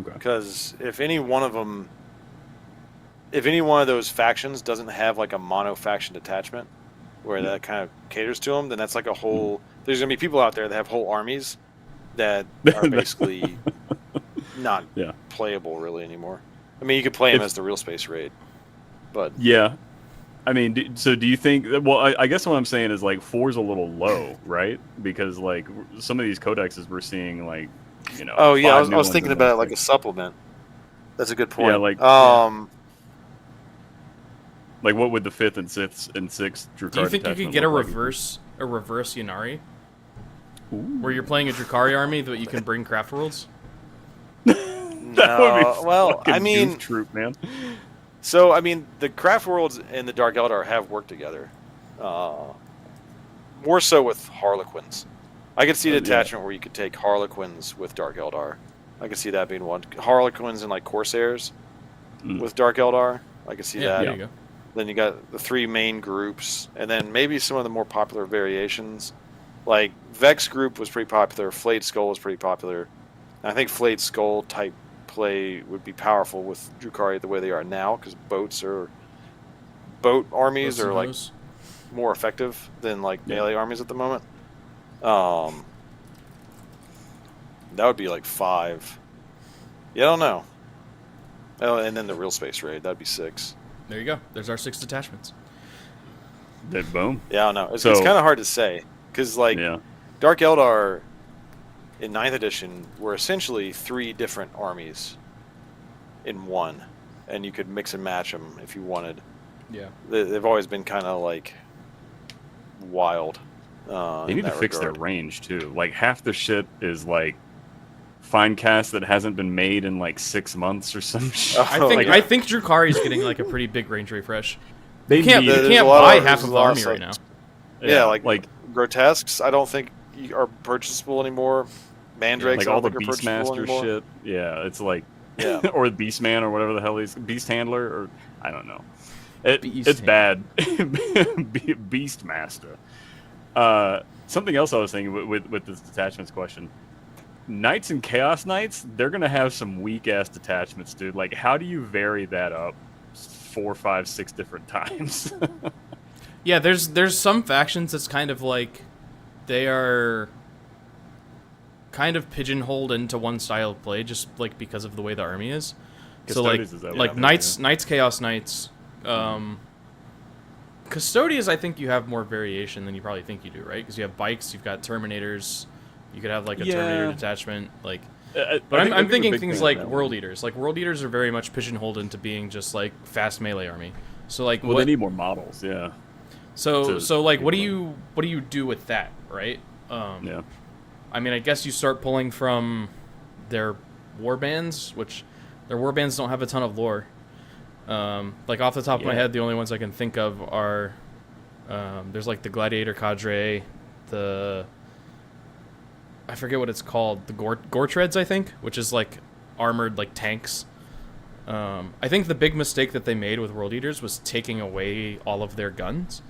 Okay. Because if any one of those factions doesn't have like a mono faction detachment where that kind of caters to them, then that's like a whole. There's gonna be people out there that have whole armies that are basically not Yeah. playable really anymore. I mean, you could play them If- as the Real Space Raid, but Yeah. I mean, so do you think? Well, I guess what I'm saying is like 4's a little low, right? Because like some of these codexes we're seeing, like, you know. oh yeah, 5 I was new ones thinking and about it then like a six. supplement. That's a good point. Yeah, like- Like what would the 5th and 6th Drukhari Do you think you could detachment get a look like? reverse Yunari, Ooh. where you're playing a Drukhari army that you can bring Craft Worlds? That would be well, fucking I mean, goof troop, man. So I mean, the Craft Worlds and the Dark Eldar have worked together. More so with Harlequins. I could see a detachment where you could take Harlequins with Dark Eldar. I could see that being one. Harlequins and like Corsairs with Dark Eldar. I could see that. There you go. Then you got the 3 main groups, and then maybe some of the more popular variations. Like Vex group was pretty popular. Flayed Skull was pretty popular. And I think Flayed Skull type play would be powerful with Drukhari the way they are now, because boat armies are like more effective than like melee armies at the moment. That would be like 5. Yeah, I don't know. Oh, and then the real space raid, that'd be 6. There you go. There's our 6 detachments. That boom. Yeah, I don't know. It's kind of hard to say, because like Dark Eldar in 9th edition were essentially 3 different armies in one, and you could mix and match them if you wanted. Yeah, they've always been kind of like wild. They need to fix their range too. Like half the shit is like fine cast that hasn't been made in like 6 months or some shit. I think Drukhari's getting like a pretty big range refresh. You can't buy half of the army right now. Yeah, like grotesques, I don't think are purchasable anymore. Mandrakes, like all the Beastmaster shit. Yeah, it's like or the Beastman or whatever the hell he's Beast Handler or I don't know. It's bad. Beastmaster. Something else I was thinking with this detachments question. Knights and Chaos Knights, they're gonna have some weak ass detachments, dude. Like, how do you vary that up 4, 5, 6 different times? Yeah, there's some factions that's kind of like they are kind of pigeonholed into one style of play just like because of the way the army is. So like Knights, Chaos Knights, Custodians, I think you have more variation than you probably think you do, right? Because you have bikes, you've got Terminators, you could have like a Terminator detachment, like. But I'm thinking things like World Eaters. Like World Eaters are very much pigeonholed into being just like fast melee army. So like, they need more models, yeah. So like, what do you do with that, right? Yeah. I mean, I guess you start pulling from their warbands, which their warbands don't have a ton of lore. Like off the top of my head, the only ones I can think of are there's like the Gladiator Cadre, I forget what it's called, the Gore Treads, I think, which is like armored like tanks. I think the big mistake that they made with World Eaters was taking away all of their guns,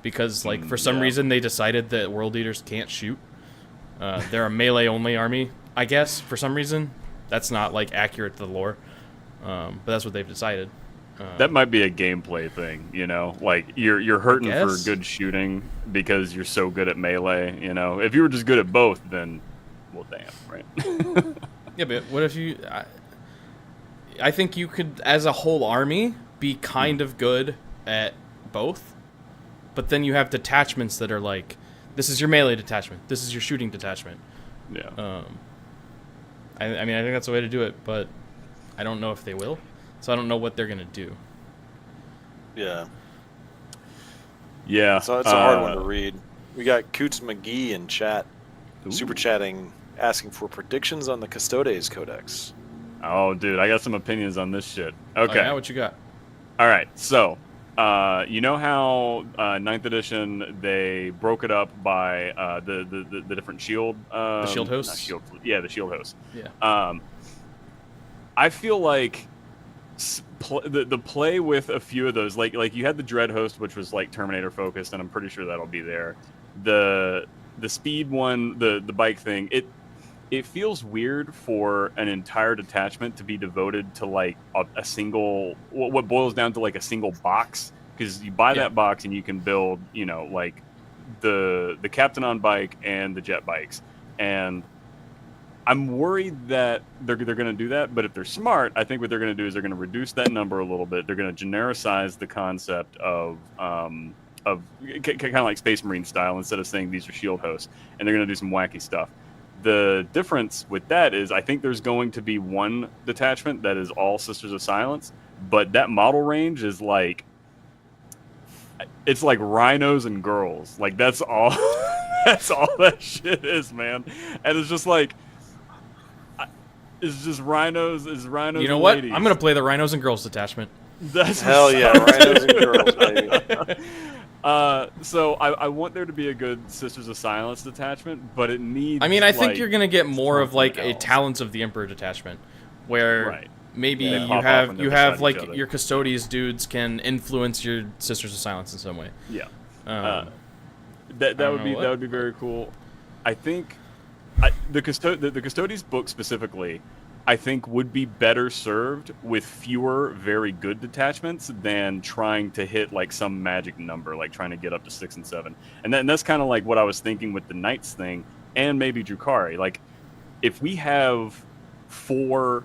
because like for some reason they decided that World Eaters can't shoot. They're a melee only army, I guess, for some reason. That's not like accurate to the lore, but that's what they've decided. That might be a gameplay thing, you know? Like, you're hurting for good shooting because you're so good at melee, you know? If you were just good at both, then, well, damn, right? Yeah, but what if you... I think you could, as a whole army, be kind of good at both, but then you have detachments that are like, this is your melee detachment, this is your shooting detachment. Yeah. I mean, I think that's the way to do it, but I don't know if they will. So I don't know what they're going to do. Yeah. Yeah. So it's a hard one to read. We got Coots McGee in chat, super chatting, asking for predictions on the Custodes Codex. Oh, dude, I got some opinions on this shit. Okay. Oh, yeah, what you got? All right, so you know how 9th edition they broke it up by the different shield. The shield hosts. The shield hosts. Yeah. I feel like the play with a few of those, like you had the Dread host, which was like Terminator focused, and I'm pretty sure that'll be there. The speed one, the bike thing, it feels weird for an entire detachment to be devoted to like a single, what boils down to like a single box, because you buy that box and you can build, you know, like the Captain on bike and the jet bikes, and I'm worried that they're going to do that, but if they're smart, I think what they're going to do is they're going to reduce that number a little bit. They're going to genericize the concept of kind of like Space Marine style, instead of saying these are shield hosts, and they're going to do some wacky stuff. The difference with that is I think there's going to be one detachment that is all Sisters of Silence, but that model range is like, it's like rhinos and girls. Like that's all, that's all that shit is, man. And it's just like, it's just rhinos. Is rhinos. You know what? I'm gonna play the Rhinos and Girls detachment. That's Hell yeah, rhinos and girls, baby. So I want there to be a good Sisters of Silence detachment, but it needs. I mean, I think like, you're gonna get more of like something a else. Talents of the Emperor detachment, where Right. maybe They you pop off have when you they're have beside like each other. your Custodes dudes can influence your Sisters of Silence in some way. Yeah. Um, That don't would know be what. that would be very cool. I think the Custodes book specifically, I think would be better served with fewer very good detachments than trying to hit like some magic number, like trying to get up to 6 and 7. And that's kind of like what I was thinking with the Knights thing, and maybe Drukari. Like, if we have 4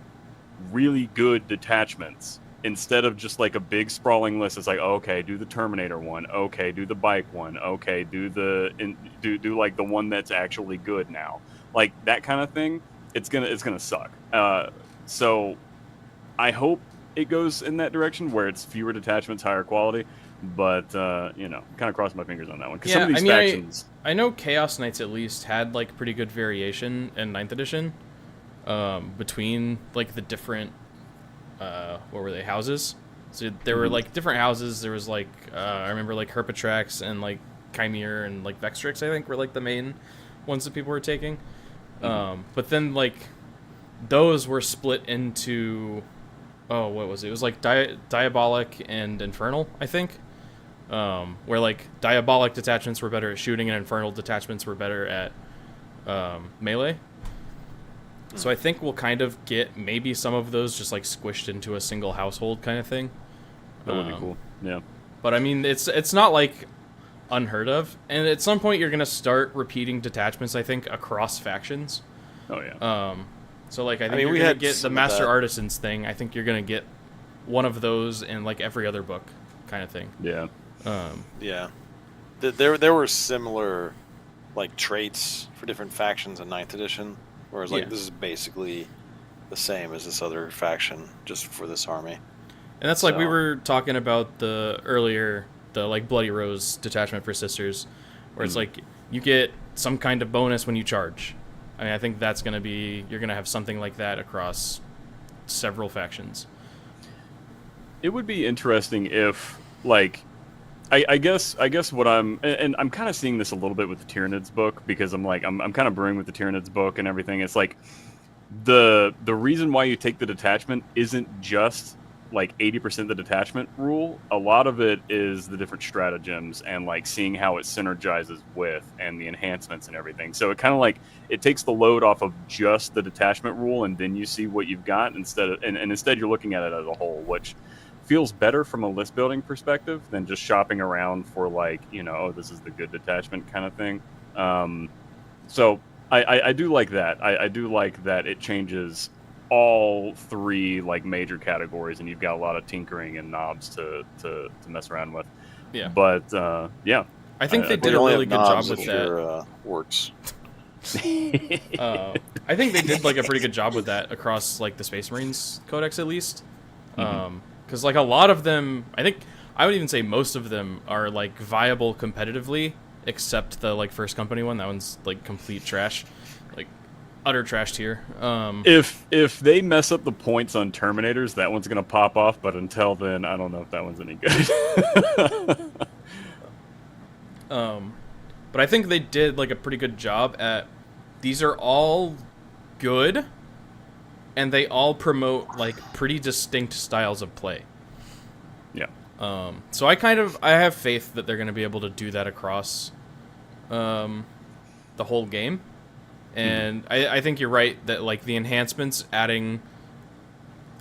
really good detachments instead of just like a big sprawling list, it's like, okay, do the Terminator one, okay, do the bike one, okay, do like the one that's actually good now, like that kind of thing. It's gonna suck. So I hope it goes in that direction where it's fewer detachments, higher quality. But kind of crossing my fingers on that one, because some of these factions. I know Chaos Knights at least had like pretty good variation in 9th edition, between like the different what were they, houses. So there were like different houses. There was like I remember like Herpatrax and like Chimere and like Vextrix, I think, were like the main ones that people were taking. But then like those were split into what was it? It was like Diabolic and Infernal, I think. Where like Diabolic detachments were better at shooting and Infernal detachments were better at melee. So I think we'll kind of get maybe some of those just like squished into a single household kind of thing. That would be cool. Yeah. But I mean, it's not like unheard of, and at some point you're gonna start repeating detachments, I think, across factions. Oh yeah. So like I think mean, you're we gonna had get the some of Master that. Artisans thing. I think you're gonna get one of those in like every other book, kind of thing. Yeah. Yeah, there were similar like traits for different factions in 9th edition, whereas like Yeah. this is basically the same as this other faction, just for this army. And that's like we So- were talking about the like Bloody Rose detachment for Sisters, where it's like you get some kind of bonus when you charge. I mean, I think that's gonna be, you're gonna have something like that across several factions. It would be interesting if, like, I guess what and I'm kind of seeing this a little bit with the Tyranids book, because I'm kind of brewing with the Tyranids book and everything. It's like the reason why you take the detachment isn't just like 80% the detachment rule. A lot of it is the different stratagems and like seeing how it synergizes with and the enhancements and everything. So it kind of like it takes the load off of just the detachment rule, and then you see what you've got instead of, and instead you're looking at it as a whole, which feels better from a list building perspective than just shopping around for like, oh, this is the good detachment kind of thing. So I do like that. I do like that it changes all 3 like major categories, and you've got a lot of tinkering and knobs to mess around with. Yeah. But yeah, I think they Well, did you a only really have good job knobs with if that. your works. I think they did like a pretty good job with that across like the Space Marines Codex at least. Because like a lot of them, I think I would even say most of them are like viable competitively, except the like First Company one. That one's like complete trash, like utter trash tier. if they mess up the points on Terminators, that one's gonna pop off. But until then, I don't know if that one's any good. But I think they did like a pretty good job at, these are all good, and they all promote like pretty distinct styles of play. Yeah. So I have faith that they're going to be able to do that across the whole game. And I think you're right that like the enhancements adding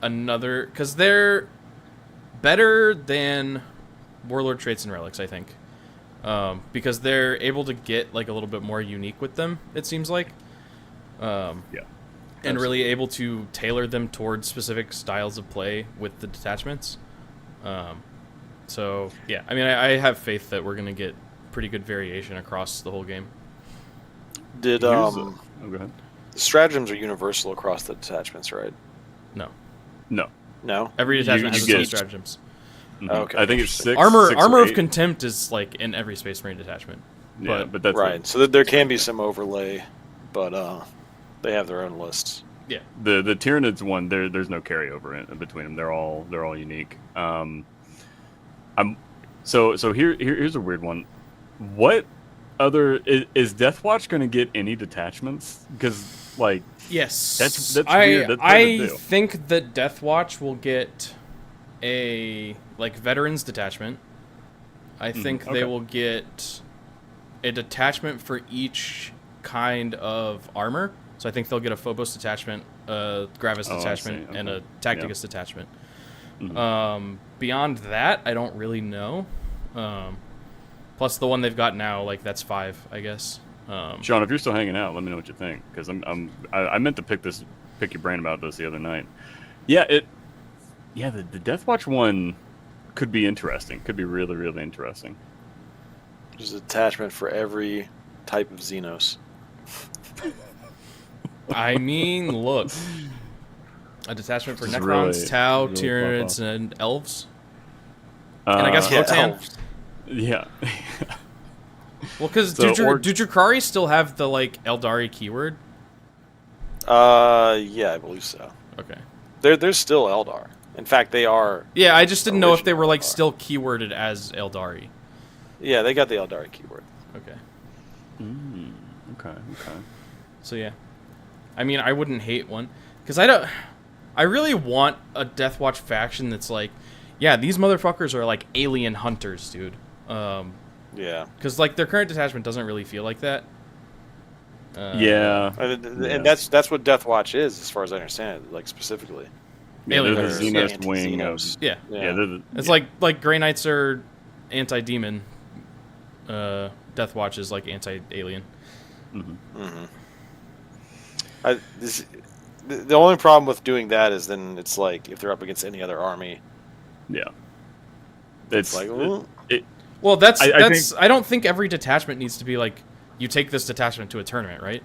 another, because they're better than Warlord Traits and Relics, I think. Because they're able to get like a little bit more unique with them, it seems like. Yeah. And really able to tailor them towards specific styles of play with the detachments. So yeah, I mean, I have faith that we're gonna get pretty good variation across the whole game. Did go ahead. the stratagems are universal across the detachments, right? No, No. every detachment you has its own get- stratagems. Okay, I think it's interesting. 6. Armor 6 or of 8. Contempt is like in every Space Marine detachment. Yeah, but that's Right. So there can be some overlay, but they have their own lists. Yeah. The Tyranids one, there's no carryover in between them. They're all unique. Here's a weird one. What other is Deathwatch going to get any detachments? Because like Yes. that's weird. That's hard to I do. think that Deathwatch will get a like veterans detachment. I think they okay. will get a detachment for each kind of armor. So I think they'll get a Phobos detachment, a Gravis detachment, and a Tacticus detachment. Beyond that, I don't really know. Plus the one they've got now, like that's 5, I guess. Sean, if you're still hanging out, let me know what you think, because I meant to pick your brain about this the other night. The Deathwatch one could be interesting. Could be really, really interesting. There's a detachment for every type of Xenos. I mean, look, a detachment for This is Necrons, really- Tau, really Tyranids, pop and Elves. And I guess Yeah, Votan. elves. Yeah. Well, because So, do Drukhari still have the like Eldari keyword? Yeah, I believe so. Okay. There's still Eldar. In fact, they are. Yeah, I just didn't know if they Original were like Eldar. still keyworded as Eldari. Yeah, they got the Eldari keyword. Okay. Okay. So yeah, I mean, I wouldn't hate one because I really want a Deathwatch faction that's like, yeah, these motherfuckers are like alien hunters, dude. Yeah. Because like their current detachment doesn't really feel like that. Yeah. And that's what Deathwatch is, as far as I understand it, like specifically. They're the Aliens. Xenos wing of. Anti-Xenos. Yeah. Yeah, they're the, It's like Grey Knights are anti-demon. Deathwatch is like anti-alien. The only problem with doing that is then it's like if they're up against any other army, yeah. it's like, well, Well, that's I think- I don't think every detachment needs to be like you take this detachment to a tournament, right?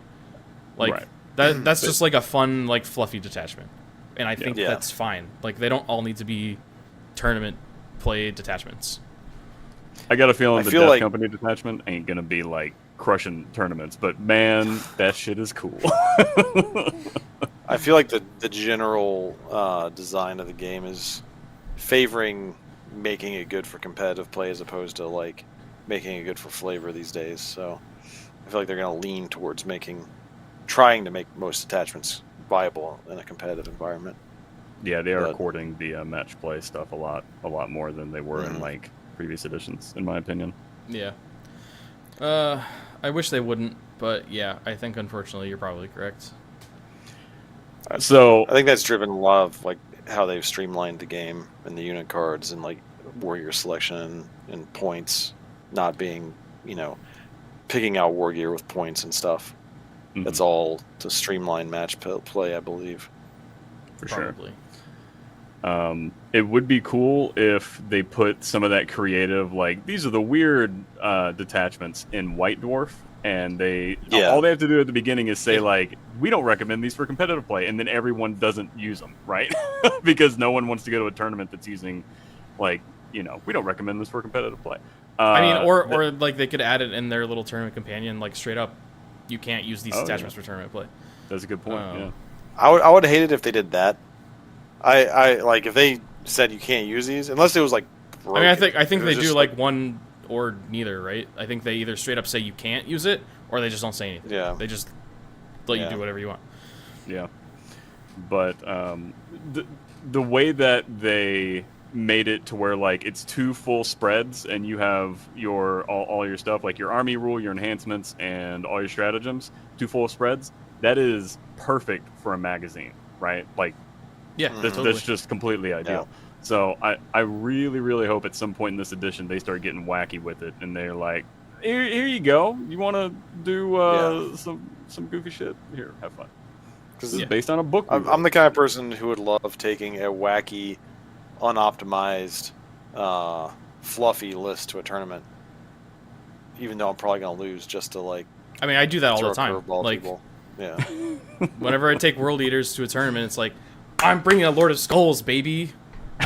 Like Right. that's just like a fun like fluffy detachment. And I think Yeah. that's fine. Like they don't all need to be tournament play detachments. I got a feeling I the feel Death like- Company detachment ain't gonna be like crushing tournaments, but man, that shit is cool. I feel like the general design of the game is favoring making it good for competitive play as opposed to like making it good for flavor these days. So I feel like they're going to lean towards trying to make most attachments viable in a competitive environment. Yeah, they are But- courting the match play stuff a lot more than they were in like previous editions, in my opinion. Yeah. I wish they wouldn't, but yeah, I think unfortunately you're probably correct. So I think that's driven a lot of like how they've streamlined the game and the unit cards and like warrior selection and points not being, picking out war gear with points and stuff. That's all to streamline match play, I believe. for sure. Probably. It would be cool if they put some of that creative, like these are the weird detachments in White Dwarf, and all they have to do at the beginning is say like, we don't recommend these for competitive play, and then everyone doesn't use them, right? Because no one wants to go to a tournament that's using, like, we don't recommend this for competitive play. I mean, or like they could add it in their little tournament companion, like straight up, you can't use these attachments for tournament play. That's a good point. Yeah. I would hate it if they did that. I like if they said you can't use these unless it was like. Broken. I mean, I think It was they just do like one or neither, right? I think they either straight up say you can't use it, or they just don't say anything. Yeah. They just let you Yeah. do whatever you want. Yeah, but the way that they made it to where like it's 2 full spreads and you have your all your stuff like your army rule, your enhancements, and all your stratagems, 2 full spreads. That is perfect for a magazine, right? Like Yeah, that's totally. just completely ideal. So I really, really hope at some point in this edition they start getting wacky with it and they're like, here you go. You want to do some goofy shit? Here, have fun. Because this is based on a book. I'm the kind of person who would love taking a wacky, unoptimized, fluffy list to a tournament, even though I'm probably gonna lose just to like. I mean, I do that all throw the a time. curveball at Like, people. Yeah. whenever I take World Eaters to a tournament, it's like, I'm bringing a Lord of Skulls, baby.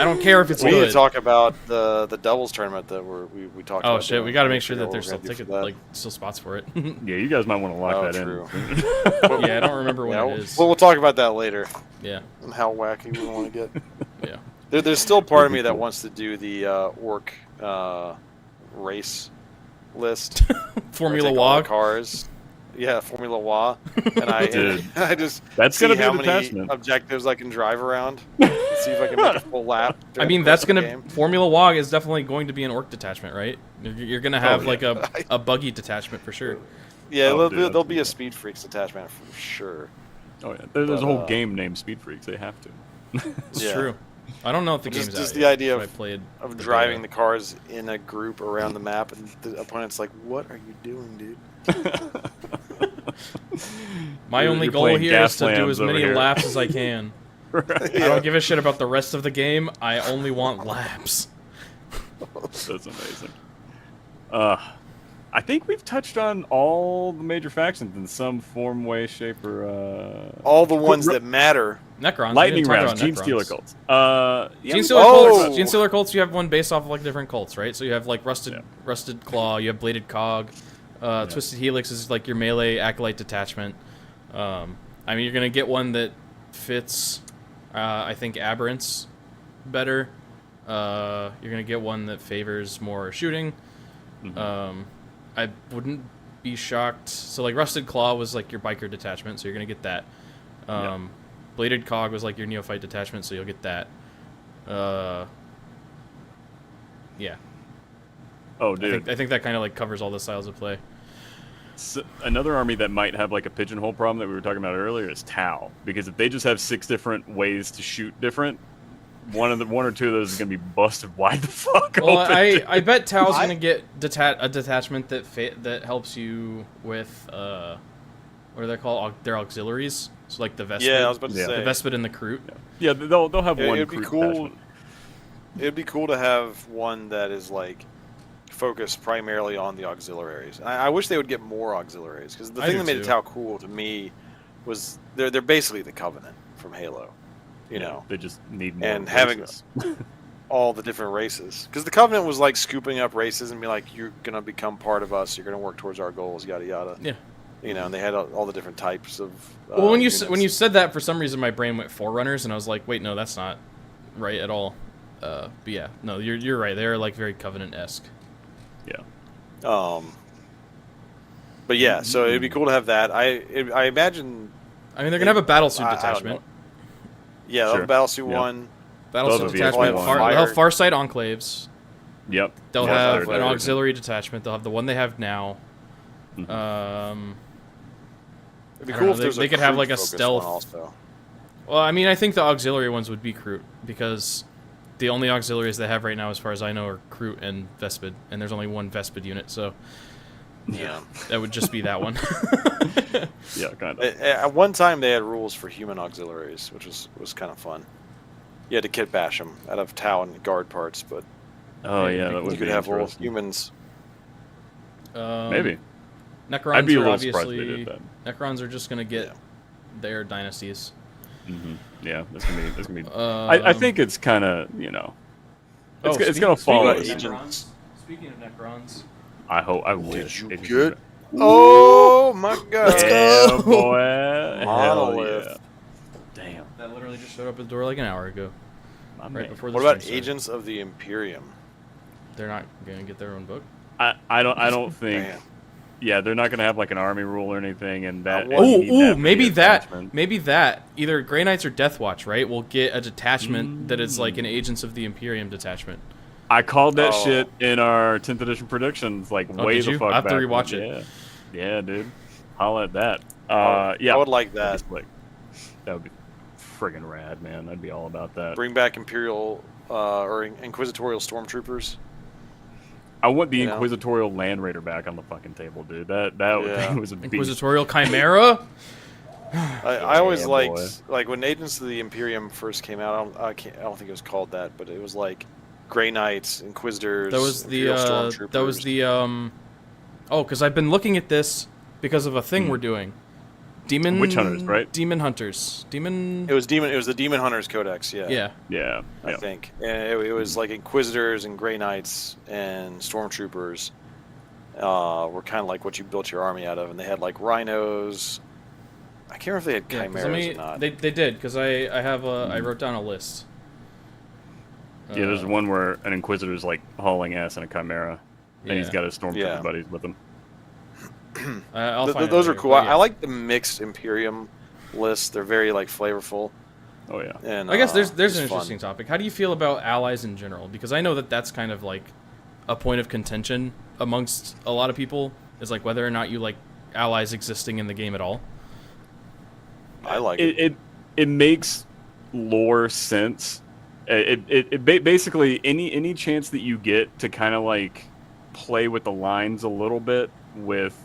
I don't care if it's We need to good. talk about the doubles tournament that we talked about. Oh shit, we got to make sure that What there's we're still gonna do ticket for that. like still spots for it. Yeah, you guys might want to lock Oh, that true. in. Yeah, I don't remember when it is. Well, we'll talk about that later Yeah, and how wacky we want to get. yeah. There's still part of That'd be me that cool. wants to do the orc race list. Formula Where I take all the Wog. cars. Yeah, Formula WA. And Dude, I just that's see gonna be how a many detachment. objectives I can drive around. See if I can make a full lap. I during mean, the that's course of the gonna game. Formula Wog is definitely going to be an orc detachment, right? You're gonna have yeah. like a buggy detachment for sure. Yeah, Oh, there'll dude, be a that's Speed Freaks detachment for sure. Oh yeah, there's a But, whole game named Speed Freaks. They have to. It's Yeah. true. I don't know if the Just- game's just out the yet, idea so of- I played Of the driving beta. the cars in a group around the map, and the opponent's like, "What are you doing, dude?" My You're- only you're goal playing here is to do Gaslands as over many here. laps as I can. Right. I don't give a shit about the rest of the game. I only want laps. That's amazing. I think we've touched on all the major factions in some form, way, shape, or All the ones that matter. Necrons. we lightning didn't talk rounds, about Gene Necrons. Stealer cults. Yeah, Gene we Stealer talked Oh! cults. Gene Stealer cults. You have one based off of like different cults, right? So you have like rusted claw. You have bladed cog. Twisted Helix is like your melee acolyte detachment. I mean, you're gonna get one that fits. I think aberrants better. You're gonna get one that favors more shooting. I wouldn't be shocked. So like rusted claw was like your biker detachment, so you're gonna get that. Bladed cog was like your neophyte detachment, so you'll get that. Yeah. Oh, dude. I think that kind of like covers all the styles of play. Another army that might have like a pigeonhole problem that we were talking about earlier is Tau, because if they just have 6 different ways to shoot different, one or two of those is gonna be busted wide the fuck Well, open. I bet Tao's gonna get a detachment that helps you with what are they called? Their auxiliaries. So like the Vespid. Yeah, I was about to Yeah. say. The Vespid and the Crute. Yeah, they'll have one. It'd be crew cool. detachment. It'd be cool to have one that is like focused primarily on the auxiliaries. I wish they would get more auxiliaries, because the I thing do that made too. Tau cool to me was they're basically the Covenant from Halo, you know, They just need more. and having races. all the different races. Because the Covenant was like scooping up races and be like, you're gonna become part of us. You're gonna work towards our goals. Yada yada. Yeah. You know, and they had all the different types of. Well, when you units. when you said that, for some reason my brain went Forerunners, and I was like, wait, no, that's not right at all. But yeah, no, you're right. They're like very Covenant-esque. Yeah. But yeah, so it'd be cool to have that. I imagine. I mean, they're gonna have a battlesuit I don't detachment. Yeah, they'll Sure. have Battlesuit Yeah. 1. They'll Battlesuit have a detachment. vehicle one. They'll have Farsight enclaves. Yep. They'll Yeah, have they're an everything. auxiliary detachment. They'll have the one they have now. Mhm. It'd be I don't cool know, if there's they could have, like, a Crute-focused stealth- one also. Well, I mean, I think the auxiliary ones would be Crute, because the only auxiliaries they have right now, as far as I know, are Crute and Vespid, and there's only one Vespid unit, so Yeah. that would just be that one. Yeah, kind of. At one time, they had rules for human auxiliaries, which was kind of fun. You had to kit bash them out of Tau and guard parts, but Oh yeah, that you would could be have little interesting. humans. Maybe. Necrons I'd be a are little surprised if they obviously did Necrons are just gonna get Yeah. their dynasties. Yeah, that's gonna be. I think it's kind of it's gonna follow. speaking us. of Agents. Speaking of Necrons, I wish. you If get- could. Oh my god! Yeah, boy. Hell Monolith. yeah. Damn. that literally just showed up at the door like an hour ago, My right man. before the What about stream started. Agents of the Imperium? They're not gonna get their own book. I don't think. Man. Yeah, they're not gonna have like an army rule or anything, and that. want- and you need that for maybe the that, attachment. maybe that. Either Grey Knights or Death Watch, right? Will get a detachment that is like an Agents of the Imperium detachment. I called that Oh. shit in our 10th edition predictions, like Oh, way did the you? fuck I have to back rewatch when- it. Yeah, dude. Holla at that. Yeah. I would like That'd that. be slick. That would be friggin' rad, man. I'd be all about that. Bring back Imperial or Inquisitorial Stormtroopers. I want the You know? Inquisitorial Land Raider back on the fucking table, dude. That Yeah. thing was a beast. Inquisitorial Chimera. I always Yeah, liked boy. like when Agents of the Imperium first came out. I don't think it was called that, but it was like Grey Knights, Inquisitors. That was the Imperial Stormtroopers. Oh, because I've been looking at this because of a thing we're doing. Demon Witch Hunters, right? Demon Hunters. It was the Demon Hunters Codex. Yeah. Yeah. Yeah. I think, and it was like Inquisitors and Grey Knights and Stormtroopers were kind of like what you built your army out of, and they had like rhinos. I can't remember if they had chimeras or not. They did, because I wrote down a list. Yeah, there's one where an Inquisitor's like hauling ass in a chimera, and he's got his Stormtrooper buddies with him. Those are cool. I like the mixed Imperium lists. They're very like flavorful. Oh yeah. And I guess there's an it's interesting fun. topic. How do you feel about allies in general? Because I know that's kind of like a point of contention amongst a lot of people, is like whether or not you like allies existing in the game at all. I like it. It makes lore sense. Basically any chance that you get to kind of like play with the lines a little bit with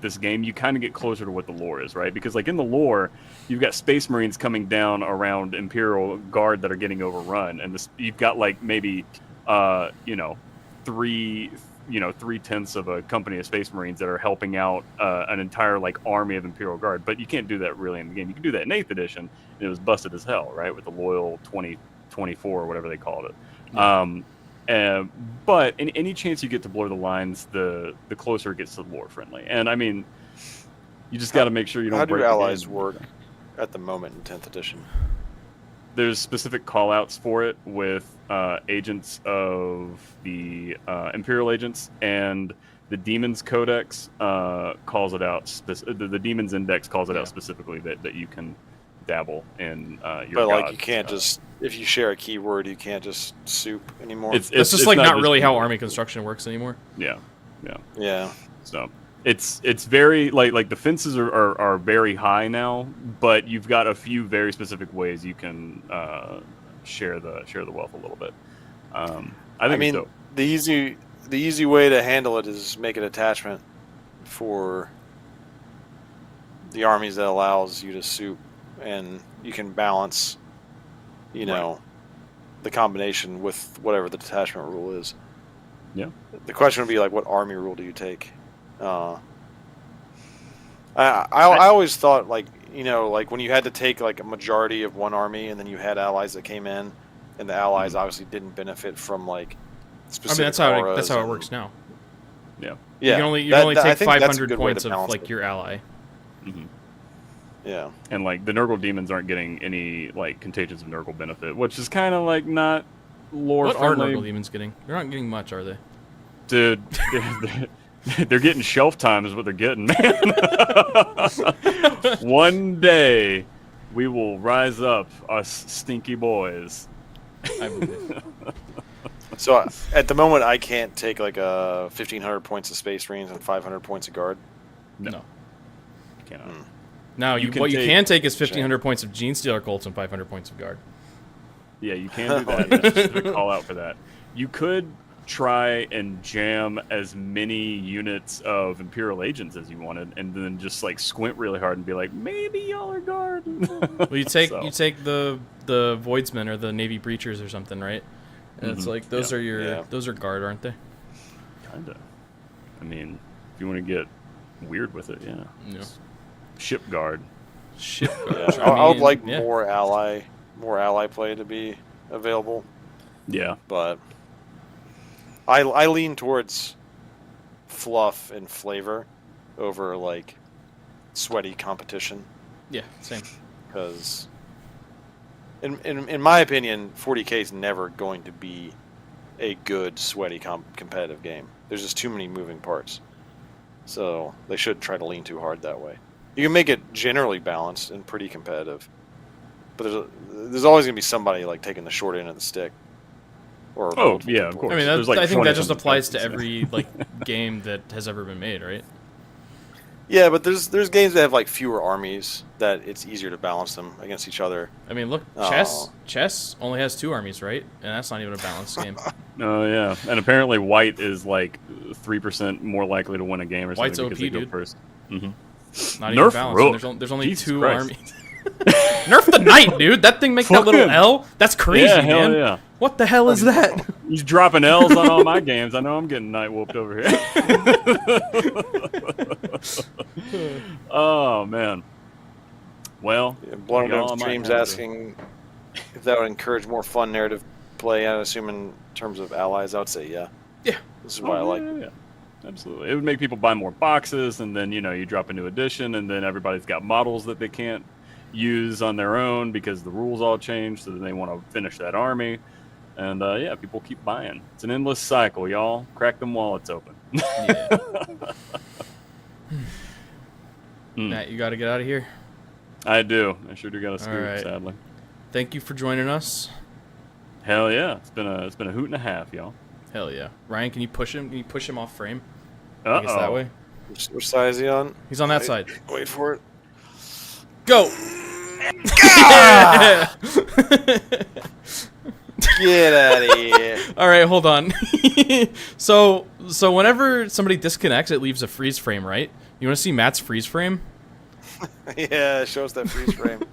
this game, you kind of get closer to what the lore is, right? Because like in the lore, you've got Space Marines coming down around Imperial Guard that are getting overrun, and you've got like maybe 3/10 of a company of Space Marines that are helping out an entire like army of Imperial Guard. But you can't do that really in the game. You can do that in 8th edition, and it was busted as hell, right? With the loyal 2024 or whatever they called it. Yeah. But any chance you get to blur the lines, the closer it gets to lore friendly. And I mean, you just got to make sure you don't. How break do the allies game. work at the moment in 10th edition? There's specific call-outs for it with agents of the Imperial agents, and the Demons Codex calls it out. The Demons Index calls it out specifically that you can dabble in your. But like god. you can't just, if you share a keyword, you can't just soup anymore. It's just like not really how keyword. army construction works anymore. Yeah. So it's very like the fences are very high now, but you've got a few very specific ways you can share the wealth a little bit. I mean, it's dope. the easy way to handle it is make an attachment for the armies that allows you to soup, and you can balance, the combination with whatever the detachment rule is. Yeah. The question would be like, what army rule do you take? I always thought like when you had to take like a majority of one army, and then you had allies that came in, and the allies obviously didn't benefit from like specific. I mean, that's how it works now. Yeah. Yeah. You can only take I think that's a 500 good way to points of balance like it. your ally. Mm-hmm. Yeah. And like the Nurgle demons aren't getting any like Contagions of Nurgle benefit, which is kind of like not lore What are friendly. Nurgle demons getting? They're not getting much, are they? Dude, they're getting shelf time is what they're getting, man. One day we will rise up, us stinky boys. I believe. So at the moment, I can't take like 1,500 points of Space Marines and 500 points of Guard. No. Cannot. Now, You what you can can take is 1,500 points of Gene Stealer Colts and 500 points of Guard. Yeah, you can do that. There's a specific call out for that. You could try and jam as many units of Imperial agents as you wanted, and then just like squint really hard and be like, maybe y'all are Guard. Well, you take the Voidsmen or the Navy Breachers or something, right? And it's like those are Guard, aren't they? Kinda. I mean, if you want to get weird with it, yeah. Ship Guard. Ship Yeah. Guard. I would like yeah. more ally play to be available, Yeah. but I lean towards fluff and flavor over like sweaty competition, Yeah, same. because in my opinion, 40K is never going to be a good sweaty competitive game. There's just too many moving parts, so they shouldn't try to lean too hard that way. You can make it generally balanced and pretty competitive, but there's always going to be somebody like taking the short end of the stick. Or yeah, of course. I mean, There's, like, I think that just 20 applies to something every like game that has ever been made, right? Yeah, but there's games that have like fewer armies that it's easier to balance them against each other. I mean, look, Oh. chess only has 2 armies, right? And that's not even a balanced game. Oh yeah, and apparently white is like 3% more likely to win a game or something White's because OP, they go dude. first. Not even Nerf balanced. Rook. And there's only Jesus 2 Christ. armies. Nerf the knight, dude. That thing makes that little Fucking- L. That's crazy, yeah, man. hell yeah. What the hell is that? He's dropping L's on all my games. I know I'm getting night whooped over here. Oh man. Well, Yeah, Blood y'all Dome might streams have to- asking if that would encourage more fun narrative play. I assume in terms of allies, I would say yeah. Yeah. This is why I like it. Yeah. Absolutely. It would make people buy more boxes, and then, you drop a new edition, and then everybody's got models that they can't use on their own because the rules all change, so then they want to finish that army. And, yeah, people keep buying. It's an endless cycle, y'all. Crack them wallets open. Yeah. Matt, you got to get out of here. I do. I sure do got to scoot, All right. sadly. Thank you for joining us. Hell yeah. It's been a hoot and a half, y'all. Hell yeah. Ryan, can you push him? Can you push him off frame? I guess that Uh-oh. way. Which side is he on? He's on that side. Wait for it. Go! Get out of here. All right, hold on. So whenever somebody disconnects, it leaves a freeze frame, right? You want to see Matt's freeze frame? Yeah, show us that freeze frame.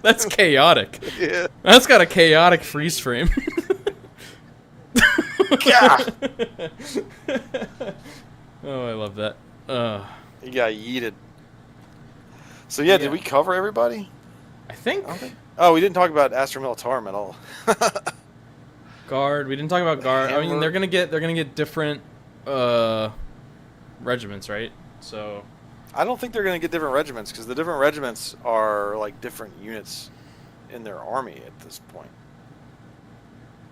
That's chaotic. Yeah. That's got a chaotic freeze frame. Yeah. Oh, I love that. He got yeeted. So yeah, did we cover everybody? I think Oh, we didn't talk about Astra Militarum at all. guard. We didn't talk about guard. I mean, Hammer. they're gonna get different regiments, right? So I don't think they're going to get different regiments because the different regiments are like different units in their army at this point.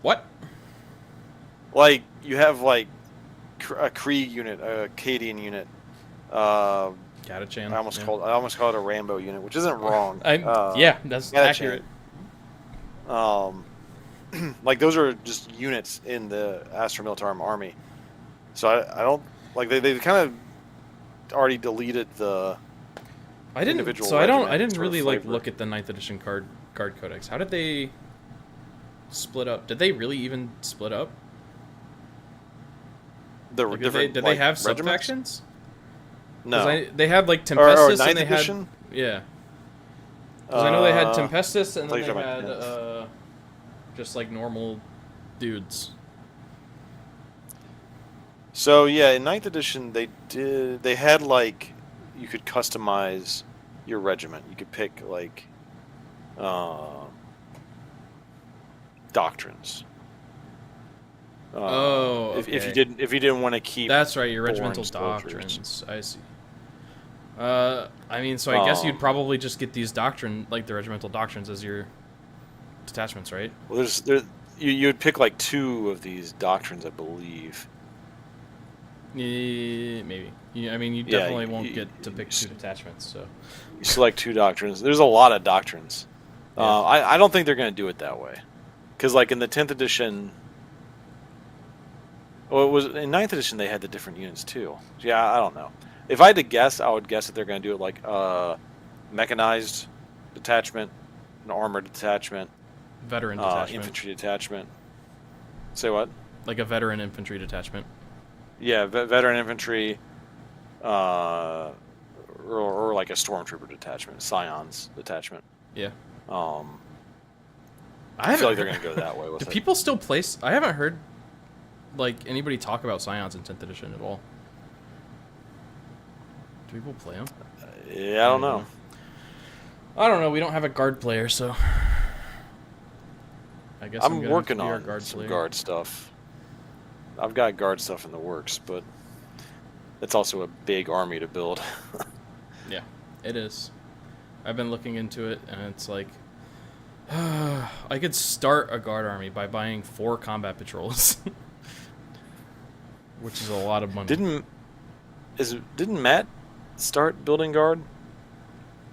what? Like you have like a Krieg unit, a Cadian unit. Catachan. I almost called it a Rambo unit, which isn't wrong. Yeah, that's Catachan. accurate. Like those are just units in the Astra Militarum army. So I don't like they kind of already deleted the individual So I regiment didn't sort of really like flavor. look at the 9th edition guard codex. How did they split up? Did they really even split up? the Like, different. did like, they have sub regiments? factions? No. They had like Or Tempestus and 9th they edition? had yeah. Because I know they had Uh, Tempestus and I then thought they you were had talking about just like normal dudes. So yeah, in 9th edition they had like you could customize your regiment. You could pick like doctrines. If you okay. didn't want to keep That's right, your boring regimental soldiers. doctrines. I see. I mean, so I guess you'd Um, probably just get these the regimental doctrines as your detachments, right? Well, you would pick like 2 of these doctrines, I believe. Maybe. I mean, you Yeah, definitely you- won't you- get to pick 2 detachments, so. You select 2 doctrines. There's a lot of doctrines. Yeah. I don't think they're going to do it that way, because like in the 10th edition, well, it was in 9th edition they had the different units too. Yeah, I don't know. If I had to guess, I would guess that they're going to do it like mechanized detachment, an armored detachment, Veteran detachment. infantry detachment. Say what? Like a veteran infantry detachment. Yeah, veteran infantry, or like a stormtrooper detachment, scions detachment. Yeah. I feel like they're going to go that way with Do it. people still place? I haven't heard like anybody talk about scions in 10th edition at all. Do people play them? Yeah, I don't know. I don't know. We don't have a guard player, so I guess I'm gonna have working to be our on guard some player. guard stuff. I've got guard stuff in the works, but it's also a big army to build. Yeah, it is. I've been looking into it, and it's like I could start a guard army by buying 4 combat patrols, which is a lot of money. Didn't Matt start building guard?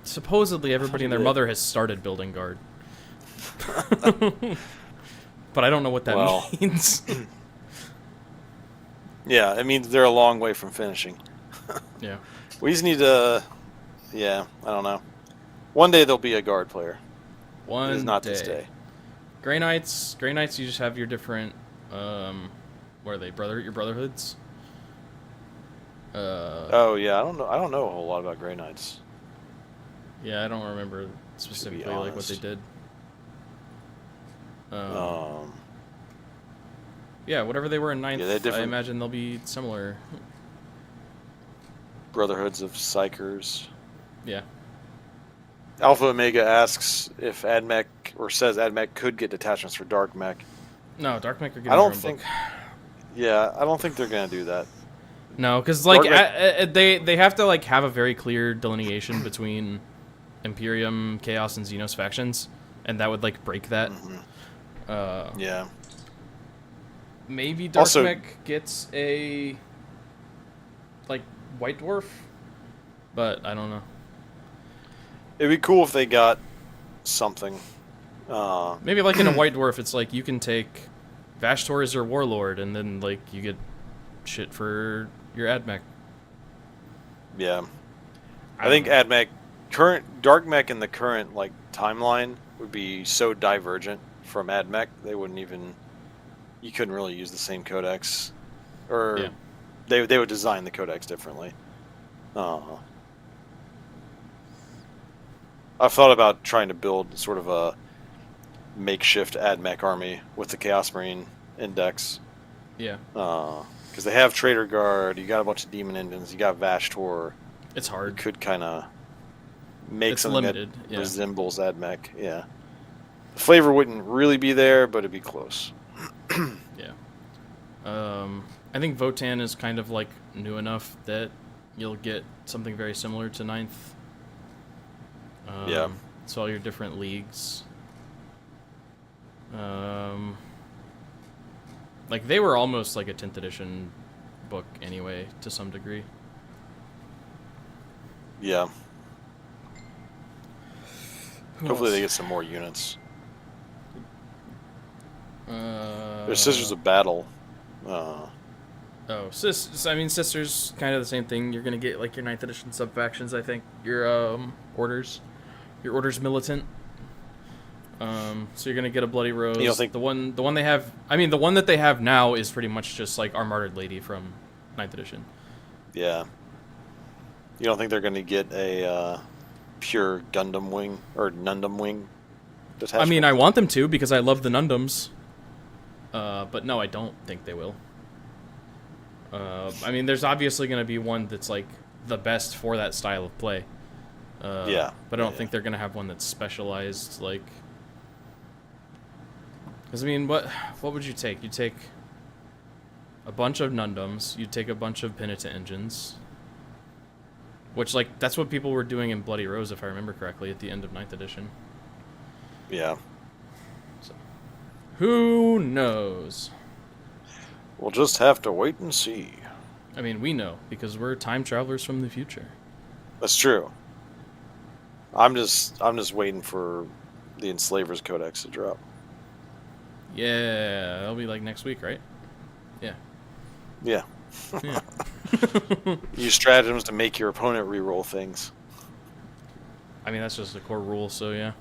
Supposedly, everybody and their did. mother has started building guard, but I don't know what that Well. means. Yeah, it means they're a long way from finishing. Yeah. We just need to. Yeah, I don't know. One day there'll be a guard player. One It is not day. this day. Grey Knights. Grey Knights. You just have your different. What are they? Your brotherhoods. Oh yeah, I don't know. I don't know a whole lot about Grey Knights. Yeah, I don't remember specifically like what they honest. did. Um, Yeah, whatever they were in ninth, Yeah, they're I different. imagine they'll be similar. Brotherhoods of Psychers. Yeah. Alpha Omega asks if AdMech, or says AdMech could get detachments for Dark Mech. No, Dark Mech are getting I don't their own think. book. Yeah, I don't think they're gonna do that. No, because like Dark Mech- they have to like have a very clear delineation between Imperium, Chaos, and Xenos factions, and that would like break that. Yeah. Maybe Dark Also- Mech gets a like White Dwarf, but I don't know. It'd be cool if they got something. Maybe like in a White Dwarf, it's like you can take Vashtor as your warlord, and then like you get shit for your AdMech. Yeah. I don't think know. AdMech, current Dark Mech in the current like timeline would be so divergent from AdMech, they wouldn't even. You couldn't really use the same codex, or Yeah. they would design the codex differently. I've thought about trying to build sort of a makeshift AdMech army with the Chaos Marine index. Yeah, Because they have Traitor Guard, you got a bunch of Demon Engines, you got Vashtor. it's You hard. could kind of make It's something limited, that yeah. resembles AdMech. Yeah. The flavor wouldn't really be there, but it'd be close. Yeah. I think Votan is kind of like new enough that you'll get something very similar to ninth. Yeah. So all your different leagues. Like they were almost like a 10th edition book anyway, to some degree. Yeah. Who Hopefully they else? get some more units. Uh, There's Sisters of Battle. Oh, I mean, Sisters, kind of the same thing. You're gonna get like your 9th edition sub factions, I think. Your orders, your orders militant. So you're gonna get a Bloody Rose. You don't think- the one they have? I mean, the one that they have now is pretty much just like our Martyred Lady from 9th edition. Yeah. You don't think they're going to get a pure Gundam wing or Nundum wing detachment? I mean, I want them to because I love the Nundums. But no, I don't think they will. I mean, there's obviously going to be one that's like the best for that style of play. Yeah. But I don't Yeah. think they're going to have one that's specialized, like... Because, I mean, what would you take? You take a bunch of Nundums, you take a bunch of Penitent Engines, which, like, that's what people were doing in Bloody Rose, if I remember correctly, at the end of 9th edition. Yeah. So, who knows? We'll just have to wait and see. I mean, we know, because we're time travelers from the future. That's true. I'm just waiting for the Enslavers Codex to drop. Yeah, that'll be, like, next week, right? Yeah. Yeah. Yeah. Use stratagems to make your opponent reroll things. I mean, that's just a core rule, so yeah.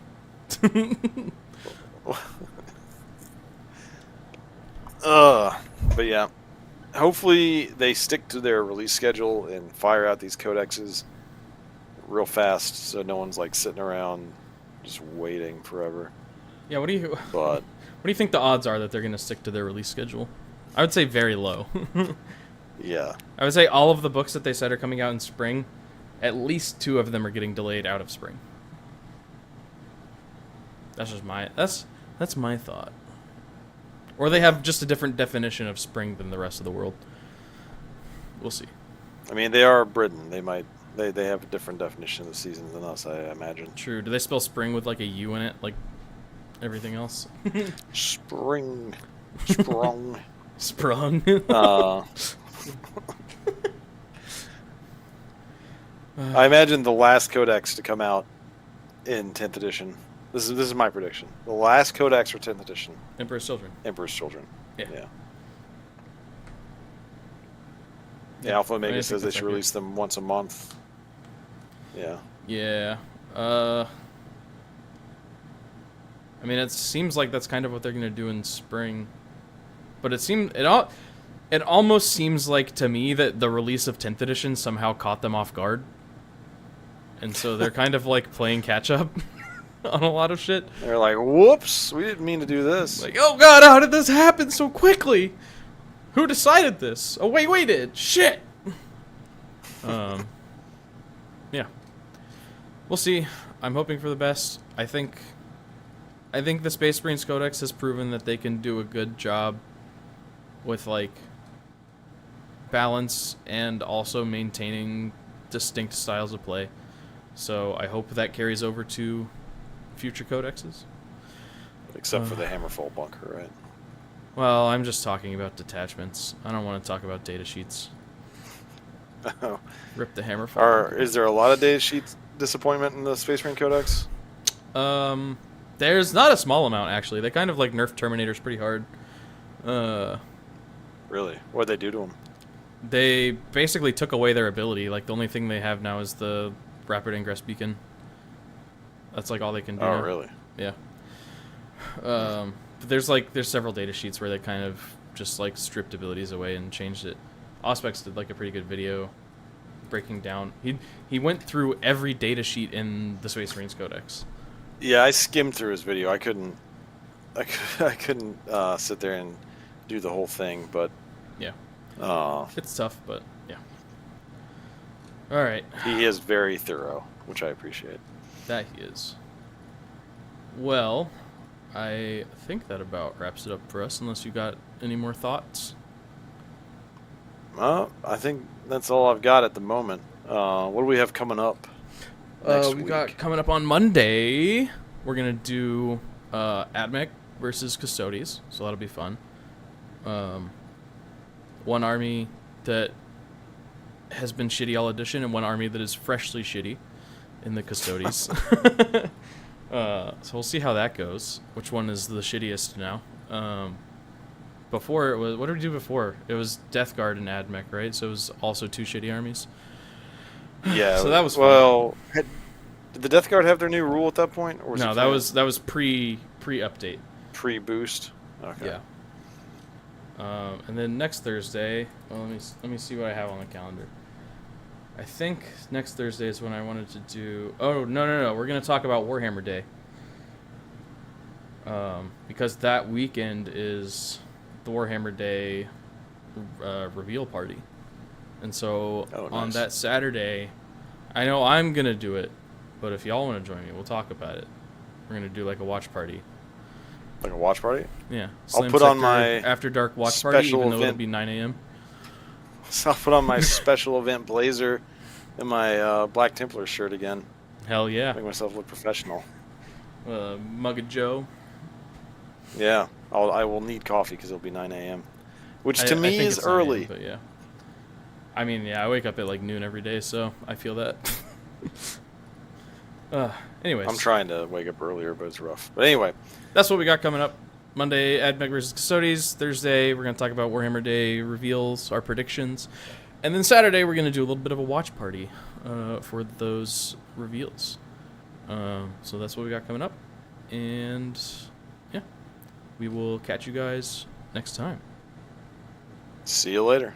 But yeah. Hopefully they stick to their release schedule and fire out these codexes real fast so no one's like sitting around just waiting forever. Yeah, what do you But think the odds are that they're going to stick to their release schedule? I would say very low. yeah. I would say all of the books that they said are coming out in spring, at least 2 of them are getting delayed out of spring. That's just that's my thought. Or they have just a different definition of spring than the rest of the world. We'll see. I mean, they are Britain. They have a different definition of the season than us, I imagine. True. Do they spell spring with like a U in it, like everything else? Spring. Sprung. Sprung. I imagine the last codex to come out in 10th edition. This is my prediction. The last codex for 10th edition, Emperor's Children. Emperor's Children. Yeah. Yeah, Alpha I Omega think says they that's should accurate. release them once a month. Yeah. Yeah. I mean, it seems like that's kind of what they're gonna do in spring, but it almost seems like to me that the release of 10th edition somehow caught them off guard, and so they're kind of like playing catch up. on a lot of shit. They're like, whoops, we didn't mean to do this. Like, oh god, how did this happen so quickly? Who decided this? Oh wait, we did. Shit. Yeah. We'll see. I'm hoping for the best. I think the Space Marines Codex has proven that they can do a good job with like balance and also maintaining distinct styles of play. So I hope that carries over to future codexes. Except for the Hammerfall bunker, right? Well, I'm just talking about detachments. I don't want to talk about data sheets. Rip the Hammerfall. Is there a lot of data sheet disappointment in the Space Marine Codex? There's not a small amount, actually. They kind of like nerf Terminators pretty hard. Really? What'd they do to them? They basically took away their ability. Like, the only thing they have now is the Rapid Ingress Beacon. That's like all they can do. Oh, now. really? Yeah. But there's several data sheets where they kind of just like stripped abilities away and changed it. Auspex did like a pretty good video breaking down. He went through every data sheet in the Space Marines Codex. Yeah, I skimmed through his video. I couldn't sit there and do the whole thing, but yeah, it's tough, but yeah. All right. He is very thorough, which I appreciate. That he is. Well, I think that about wraps it up for us, unless you got any more thoughts. I think that's all I've got at the moment. What do we have coming up next week? Got coming up on Monday. We're gonna do Admech versus Custodes, so that'll be fun. One army that has been shitty all edition, and one army that is freshly shitty in the Custodes. So we'll see how that goes. Which one is the shittiest now? Before it was, what did we do before? It was Death Guard and Admech, right? So it was also two shitty armies. Yeah. So that was fun. Well. Did the Death Guard have their new rule at that point? Or was No, it that was pre-update. Pre-boost. Okay. Yeah. And then next Thursday, well, let me see what I have on the calendar. I think next Thursday is when I wanted to do. Oh no! We're gonna talk about Warhammer Day. Because that weekend is the Warhammer Day reveal party, and so on that Saturday, I know I'm gonna do it, but if y'all want to join me, we'll talk about it. We're gonna do like a watch party. Like a watch party? Yeah. I'll put on my after dark watch party, even though it'll be 9 a.m. So I'll put on my special event blazer and my Black Templar shirt again. Hell yeah. Make myself look professional. Mug of Joe. Yeah. I will need coffee because it'll be 9 a.m. Which to me is early. But yeah. I mean, yeah, I wake up at like noon every day, so I feel that. Anyways. I'm trying to wake up earlier, but it's rough. But anyway. That's what we got coming up. Monday, Admech versus Custodes. Thursday, we're going to talk about Warhammer Day reveals, our predictions. And then Saturday, we're going to do a little bit of a watch party for those reveals. So that's what we got coming up. And yeah, we will catch you guys next time. See you later.